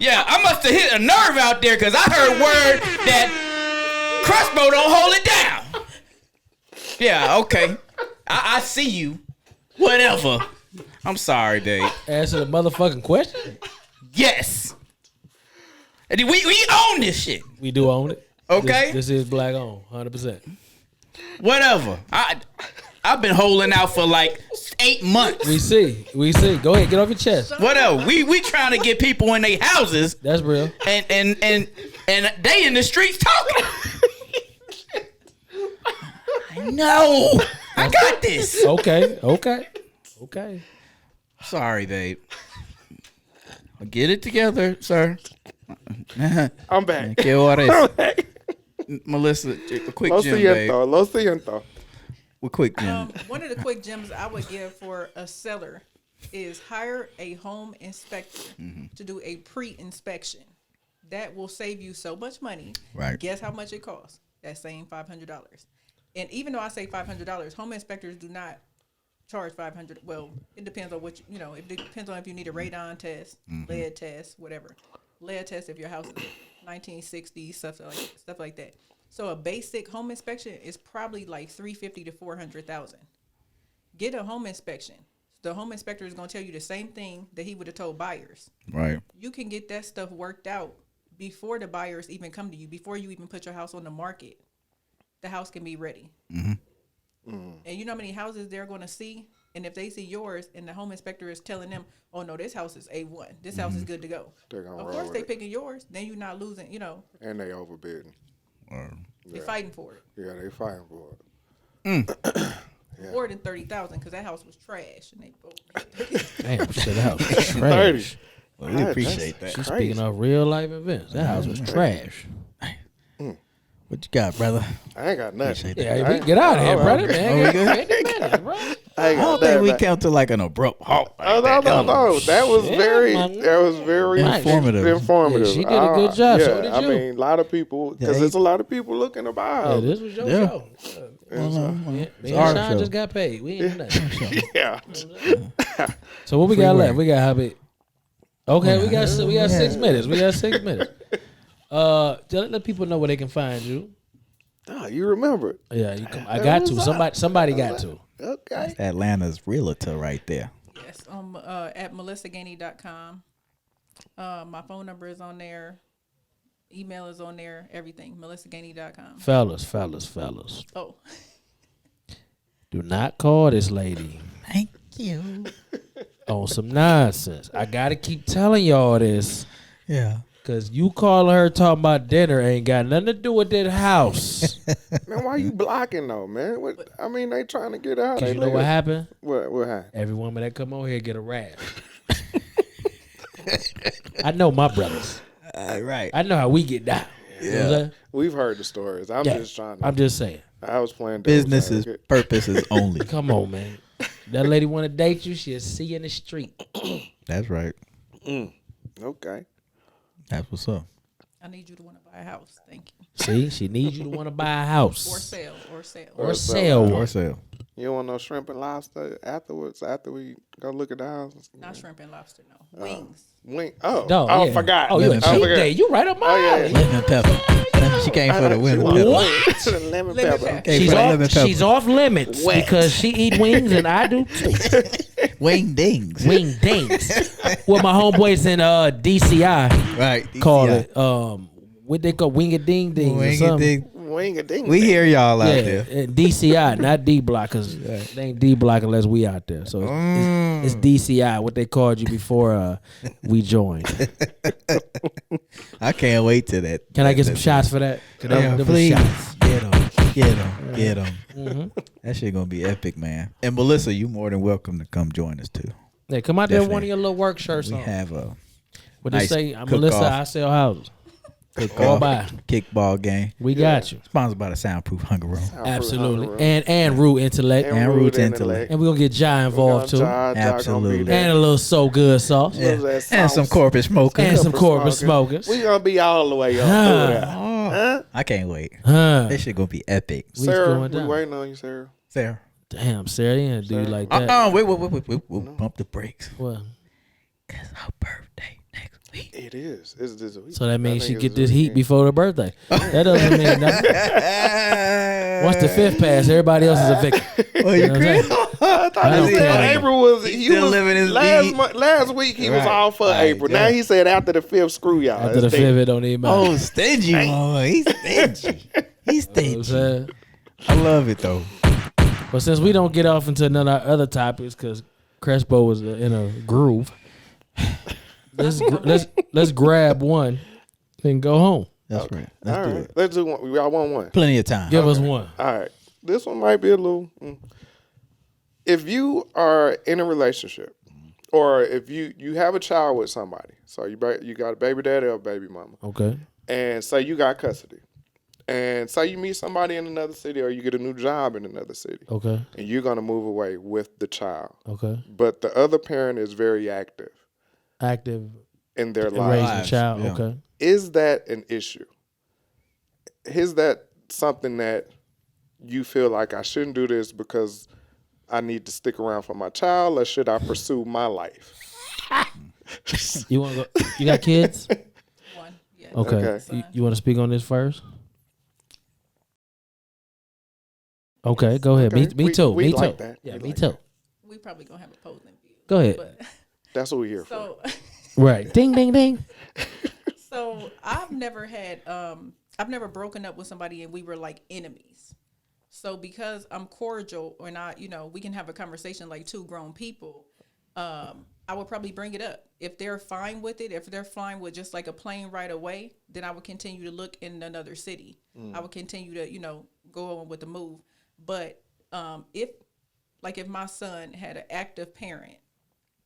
Yeah, I must have hit a nerve out there, because I heard word that Crossbow don't hold it down. Yeah, okay. I see you. Whatever. I'm sorry, Dave. Answer the motherfucking question. Yes. And we own this shit. We do own it. Okay? This is black owned, 100%. Whatever. I've been holding out for like 8 months. We see. Go ahead, get off your chest. Whatever. We trying to get people in their houses That's real. and they in the streets talking. No. I got this. Okay. Sorry, Dave. Get it together, sir. I'm back. ¿Qué hora es? Melissa, a quick Lo gem, babe. siento. A quick gem. One of the quick gems I would give for a seller is hire a home inspector to do a pre-inspection. That will save you so much money. Right. Guess how much it costs? That same $500. And even though I say $500, home inspectors do not charge $500. Well, it depends on what it depends on if you need a radon test, lead test, whatever. Lead test if your house is 1960s, stuff like that. So a basic home inspection is probably like $350,000 to $400,000. Get a home inspection. The home inspector is going to tell you the same thing that he would have told buyers. Right. You can get that stuff worked out before the buyers even come to you, before you even put your house on the market. The house can be ready. And you know how many houses they're going to see? And if they see yours and the home inspector is telling them, oh, no, this house is A1. This house is good to go. They're gonna Of roll course, with they it. picking yours. Then you're not losing, And they overbidding. they fighting for it. Yeah, they fighting for it. More than 30,000 because that house was trash. And they Damn, shit, that house was 30. trash. Well, we appreciate that. She's speaking of real life events. That house was trash. What you got, brother? I ain't got nothing. Appreciate that. Yeah, we can get out of here, brother. Oh, we Man, good? 50 minutes, bro. I ain't I got don't think we nothing. count to like an abrupt halt. Like Oh, that. no. That was Yeah, very man. Informative. informative. Yeah, she did a good job. Yeah, So did I you. mean, a lot of people, because Yeah, there's a lot of people looking to buy Yeah, houses. this was your Yeah. show. Me and our Sean show. just got paid. We ain't done nothing. Yeah. So what we got Freeway. left? We got how big? Okay, we got 6 minutes. We got 6 minutes. Let people know where they can find you. Oh, you remember it. Yeah, I got to. Somebody got to. Okay. Atlanta's realtor right there. Yes, at MelissaGainey.com. My phone number is on there. Email is on there. Everything. MelissaGainey.com. Fellas. Oh, Do not call this lady Thank you. on some nonsense. I gotta keep telling y'all this. Yeah. Cause you calling her talking about dinner ain't got nothing to do with that house. Man, why you blocking though, man? What, I mean, they trying to get out. Cause They you know what happened? What happened? Every woman that come over here get a rash. I know my brothers. Right. I know how we get down. You know what I'm saying? We've heard the stories. I'm Yeah. just trying to. I'm just saying. I was playing devil's Businesses, advocate. purposes only. Come on, man. That lady want to date you, she'll see you in the street. That's right. Okay. That's what's up. I need you to want to buy a house. Thank you. See, she needs you to want to buy a house. Or sell. Or sell. Or sell Or one. sale. You don't want no shrimp and lobster afterwards? After we go look at the house? Not shrimp and lobster, no. Wings. Wing. Oh, No, I yeah. forgot. Oh, you a Lemon cheap pepper. day. You right up my alley. Lemon pepper. She came for the lemon pepper. What? Lemon Lemon pepper. pepper. Came She's for the lemon off, pepper. she's off limits because she eat wings and I do too. Wing dings. Wing dings. What my homeboys in DCI Right. call DCI. it. What they call wing a ding ding or Wing something. ding. Wing a ding. We hear y'all out Yeah, there. DCI, not D block, because it ain't D block unless we out there. So it's DCI, what they called you before we joined. I can't wait to that. Can I get some shots for that? Can I- Yeah, them please. shots. Get them. That shit gonna be epic, man. And Millissa, you more than welcome to come join us too. Yeah, come out there with one of Definitely. your little work shirts We on. have a What nice they say? I'm cook Millissa, off. I sell houses. cook All off by. kickball game. We got you. Sponsored by the Soundproof Hunger Room. Absolutely. And Root Intellect. And Root Intellect. And we're going to get Jai involved too. Absolutely. And a little So Good sauce. And some corporate smokers. And some corporate smokers. We gonna be all the way up Huh. through there. Oh, I can't wait. Huh. This shit gonna be epic. We Sarah, going we down. waiting on you, Sarah. Sarah. Damn, Sarah, you ain't do you like that. Wait. Pump the brakes. What? Cause her birthday next week. It is. It's this week. So that means I she think get it's this heat weekend. before her birthday. That doesn't mean nothing. Once the fifth pass, everybody else is a victim. Well, You you know what I'm saying? I thought I don't he said care. April was He he still was living his last week he was Right. all for Right, April. yeah. Now he said after the fifth, screw y'all. After the It's fifth, dead. it don't even matter. Oh, stingy boy. He's stingy. He's You know what I'm stingy. saying? I love it though. But since we don't get off into none of our other topics, because Crespo was in a groove, let's grab one and go home. That's right. All Let's do right, it. let's do one. Y'all want one? Plenty of time. Give us one. All right. This one might be a little. If you are in a relationship, or if you have a child with somebody, so you got a baby daddy or a baby mama, Okay. and say you got custody, and say you meet somebody in another city or you get a new job in another city, Okay. and you're gonna move away with the child, Okay. but the other parent is very active Active in their raising lives. a child. yeah. Okay. Is that an issue? Is that something that you feel like I shouldn't do this because I need to stick around for my child, or should I pursue my life? You want to go? You got kids? One. Yeah. Okay. Okay. You want to speak on this first? Okay, go ahead. Okay. Me too. We Me like too. that. Yeah, We me like too. We probably gonna have opposing views. Go ahead. But That's what we're here for. so Right. Ding, ding, ding. so I've never had I've never broken up with somebody and we were like enemies. So because I'm cordial and we can have a conversation like two grown people, I would probably bring it up. If they're fine with it, if they're fine with just like a plane right away, then I would continue to look in another city. I would continue to, go on with the move. But if my son had an active parent,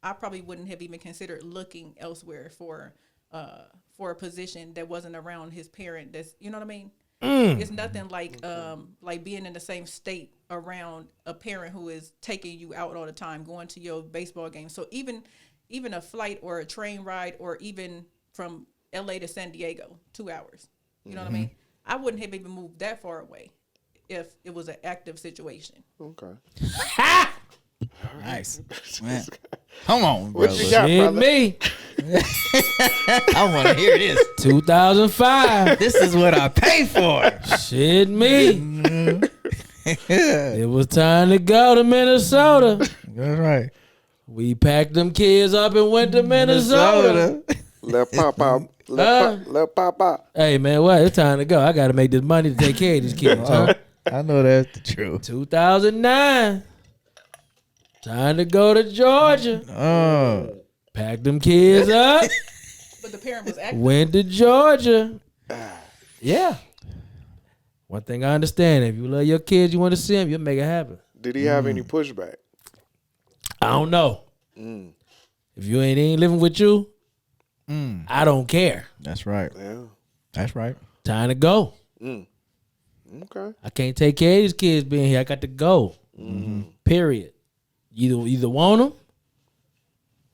I probably wouldn't have even considered looking elsewhere for a position that wasn't around his parent. That's, you know what I mean? It's nothing like being in the same state around a parent who is taking you out all the time, going to your baseball game. So even a flight or a train ride, or even from LA to San Diego, 2 hours. You know what I mean? I wouldn't have even moved that far away if it was an active situation. Okay. Nice. Man. Come on, What brother. you got, Hit brother? me. I want to hear this. 2005. This is what I pay for. Shit me. It was time to go to Minnesota. That's right. We packed them kids up and went to Minnesota. Let pop out. Let pop out. Hey man, what? It's time to go. I got to make this money to take care of these kids. Huh? I know that's the truth. 2009. Time to go to Georgia. Oh, Pack them kids up. But the parent was active. Went to Georgia. Yeah. One thing I understand, if you love your kids, you want to see them, you'll make it happen. Did he have any pushback? I don't know. If you ain't living with you, I don't care. that's right. Yeah. That's right. Time to go. Okay. I can't take care of these kids being here. I got to go. Period. Either want them,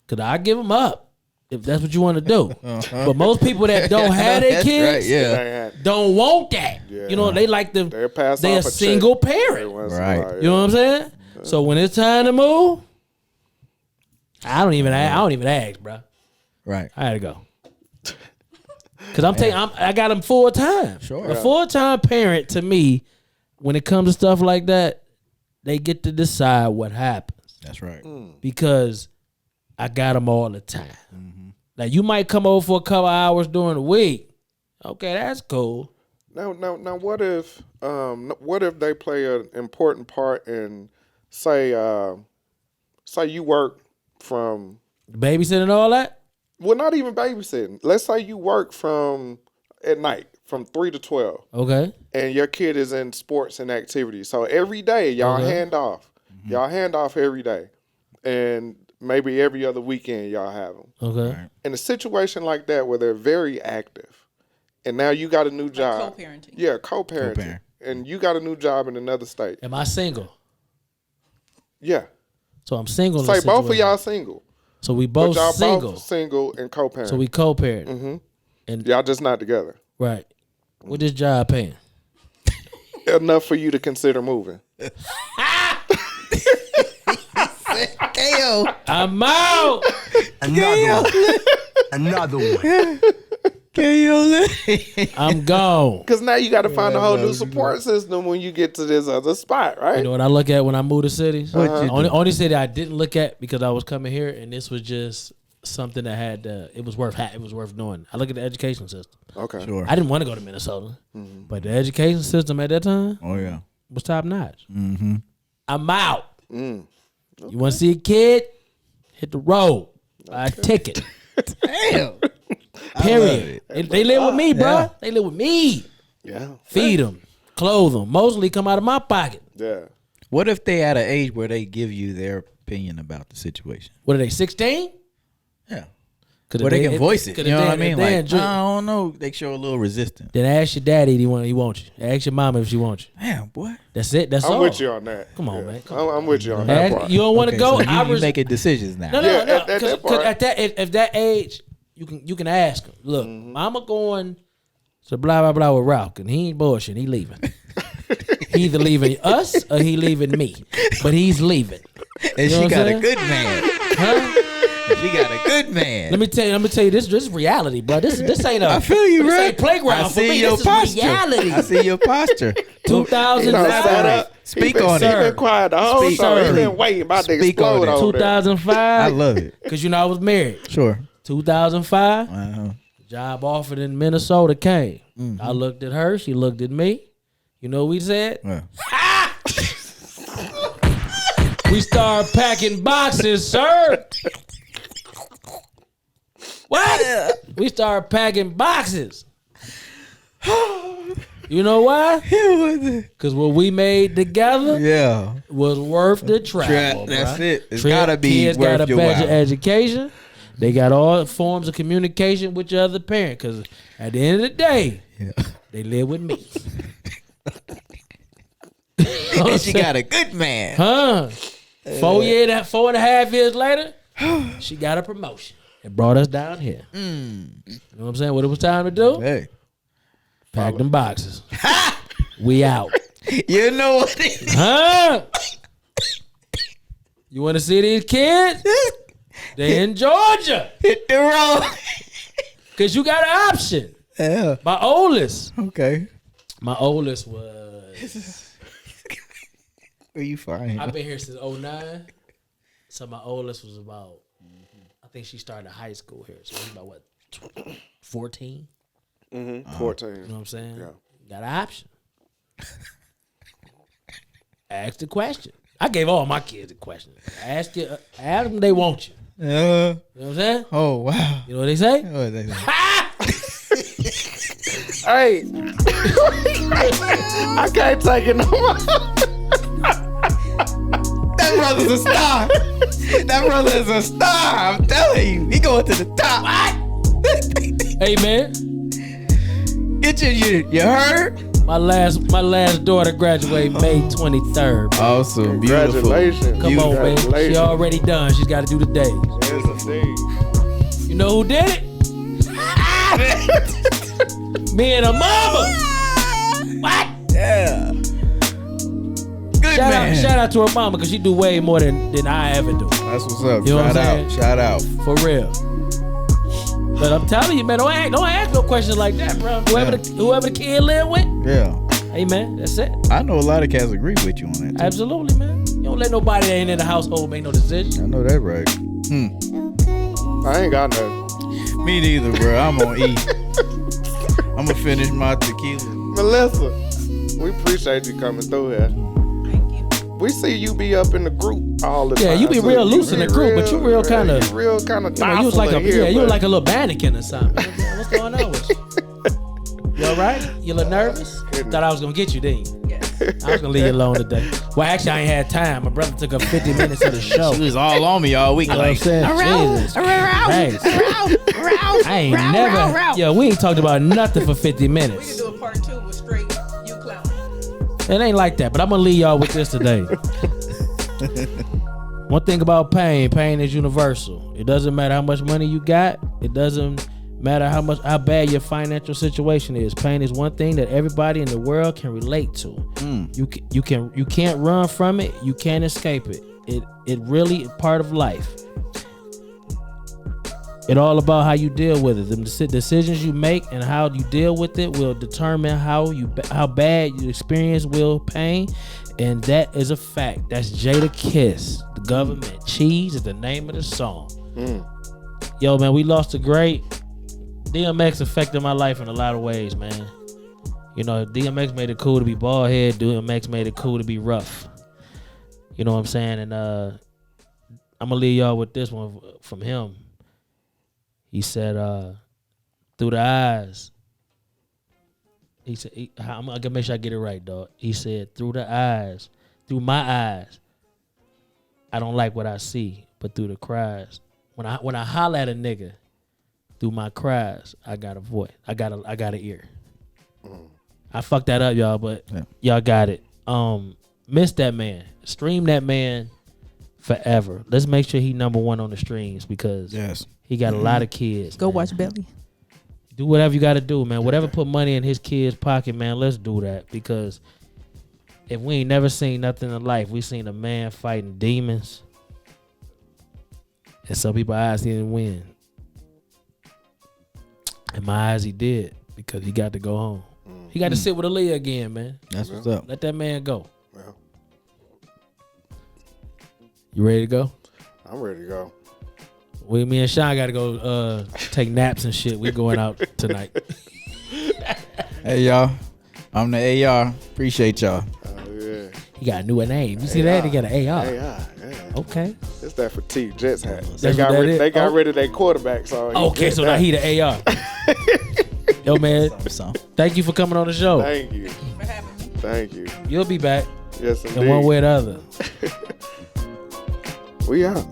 because I give them up if that's what you want to do. But most people that don't have their That's kids right, yeah. don't want that. Yeah. You know, they like the They'll pass they a off a single check every parent. once in a Right. while, You know what I'm saying? So when it's time to move, I don't even ask, bro. Right. I had to go. Cause I got them full time. Sure. A full time parent to me, when it comes to stuff like that, they get to decide what happens That's right. because I got them all the time. Like you might come over for a couple hours during the week. Okay, that's cool. Now, what if they play an important part in, say you work from, Babysitting and all that. well, not even babysitting. Let's say you work from at night from 3 to 12, Okay. and your kid is in sports and activities. So every day y'all hand off. Y'all hand off every day, and maybe every other weekend y'all have them. Okay. In a situation like that where they're very active, and now you got a new job. co-parenting. Yeah, co-parenting. Co-parent. And you got a new job in another state. Am I single? Yeah. So I'm single. in Say this both of situation. y'all single. So we But both y'all single. both single and co-parent. So we co-parent. Y'all just not together. Right. What this job paying? Enough for you to consider moving. KO. I'm out. Another one. KO. I'm gone. Because now you got to find a whole new support system when you get to this other spot, right? You know what I look at when I move to cities? What you Only city I didn't look at because I was coming here, and this was just something that had it was worth doing. I look at the education system. Okay. Sure. I didn't want to go to Minnesota, but the education system at that time Oh yeah. was top notch. Mm-hmm. I'm out. You want to see a kid? Hit the road. Buy a ticket. Damn. Period. They live with me, bro. Yeah. They live with me. Yeah. Feed them, clothe them. Mostly come out of my pocket. Yeah. What if they at an age where they give you their opinion about the situation? What are they? 16? Yeah. Where they can voice it. You know what I mean? Like, then I don't know. They show a little resistance. ask your daddy he want you. Ask your mama if she wants you. Damn, boy. That's it. That's I'm all. with you on that. Come on, Yeah. man. I'm with you on that part. You don't want to Okay, go? so you making decisions now. No. Yeah, at that 'Cause part. at that age, you can ask him. Look, mama going to blah blah blah with Ralph, and he ain't bullshit. He leaving. He either leaving us or he leaving me, but he's leaving. And You know she what got I'm a good man. Huh? She got a good man. Let me tell you this is reality, bro. This ain't I feel you, this bro. ain't playground I for see me. your This posture. is reality. I see your posture. 2005. Speak He on been it. quiet the whole Speak time. He on been it. waiting about to Speak on explode it. over there. 2005. I love it. Cause I was married. Sure. 2005. Uh-huh. Job offered in Minnesota came. I looked at her. She looked at me. You know what we said? Yeah. We started packing boxes, sir. What? We started packing boxes. You know why? Because what we made together Yeah. was worth the travel. That's bruh. it. It's gotta be Kids got worth a your better while. education. They got all forms of communication with your other parent. Because at the end of the day, they live with me. And she got a good man. Huh? 4.5 years later, she got a promotion and brought us down here. You know what I'm saying? What it was time to do? Hey. Pack them boxes. We out. You know what it is. Huh? You want to see these kids? They in Georgia. Hit the road. Because you got an option. Yeah. My oldest was, Where you find I've been here since 2009. So my oldest was about, I think she started high school here. So it was about what, 14? 14. You know what I'm saying? Yeah. Got an option. Ask the question. I gave all my kids a question. Ask them they want you. You know what I'm saying? Oh, wow. You know what they say? Oh, they- Hey. I can't take it no more. That brother's a star. That brother is a star. I'm telling you. He going to the top. Hey, man. You heard? My last daughter graduated May 23rd. Awesome. Beautiful. Congratulations. Come on, man. She Congratulations. already done. She's got to do the day. Yes, indeed. You know who did it? Me and her mama. What? Yeah. Good man. Shout out to her mama because she do way more than I ever do. That's what's up. You know what Shout I'm out. saying? Shout out. For real. But I'm telling you, man, don't ask no questions like that, bro. Whoever the kid live with, Yeah. hey, man, that's it. I know a lot of cats agree with you on that. Too. Absolutely, man. You don't let nobody that ain't in the household make no decision. I know that right. I ain't got nothing. Me neither, bro. I'm gonna eat. I'm gonna finish my tequila. Melissa, we appreciate you coming through here. Thank you. We see you be up in the group all the time. Yeah, you be real loose in the group, but you real kind of, you real kind of. you know, you was like a little mannequin or something. What's going on with you? You all right? You a little nervous? Thought I was gonna get you, didn't you? Yes. I was gonna leave you alone today. Well, actually, I ain't had time. My brother took up 50 minutes of the show. She was all on me all week. You know what I'm saying? Jesus Christ. I ain't never. Yo, we ain't talked about nothing for 50 We can minutes. do a part 2 with straight you clowning. It ain't like that, but I'm gonna leave y'all with this today. One thing about pain is universal. It doesn't matter how much money you got. It doesn't matter how bad your financial situation is. Pain is one thing that everybody in the world can relate to. You can't run from it. You can't escape it. It really is part of life. It all about how you deal with it. The decisions you make and how you deal with it will determine how bad you experience pain, and that is a fact. That's Jada Kiss. The government cheese is the name of the song. Yo, man, we lost a great. DMX affected my life in a lot of ways, man. You know, DMX made it cool to be bald head. DMX made it cool to be rough. You know what I'm saying? And I'm gonna leave y'all with this one from him. He said, through the eyes. He said, I'm gonna make sure I get it right, dog. He said, through my eyes, I don't like what I see, but through the cries, when I holler at a nigga, through my cries, I got a voice. I got an ear. I fucked that up, y'all, but y'all got it. Miss that man. Stream that man forever. Let's make sure he number one on the streams because he got a lot of kids. Go man. watch Belly. Do whatever you got to do, man. Whatever put money in his kid's pocket, man, let's do that. Because if we ain't never seen nothing in life, we seen a man fighting demons. And some people's eyes he didn't win. In my eyes, he did because he got to go home. He got to sit with Aaliyah again, man. That's what's up. Let that man go. Well, You ready to go? I'm ready to go. Me and Sean got to go take naps and shit. We going out tonight. Hey y'all, I'm the AR. Appreciate y'all. Oh yeah. He got a new name. You see that? He got an AR. Yeah. Okay. It's that fatigue Jets hat. That's They got what that rid. is? They got Oh. rid of their quarterback. So Okay, so now he the AR. Yo, man, So, thank you for coming on the show. Thank you. For having me. Thank you. You'll be back Yes, indeed. in one way or the other. We out.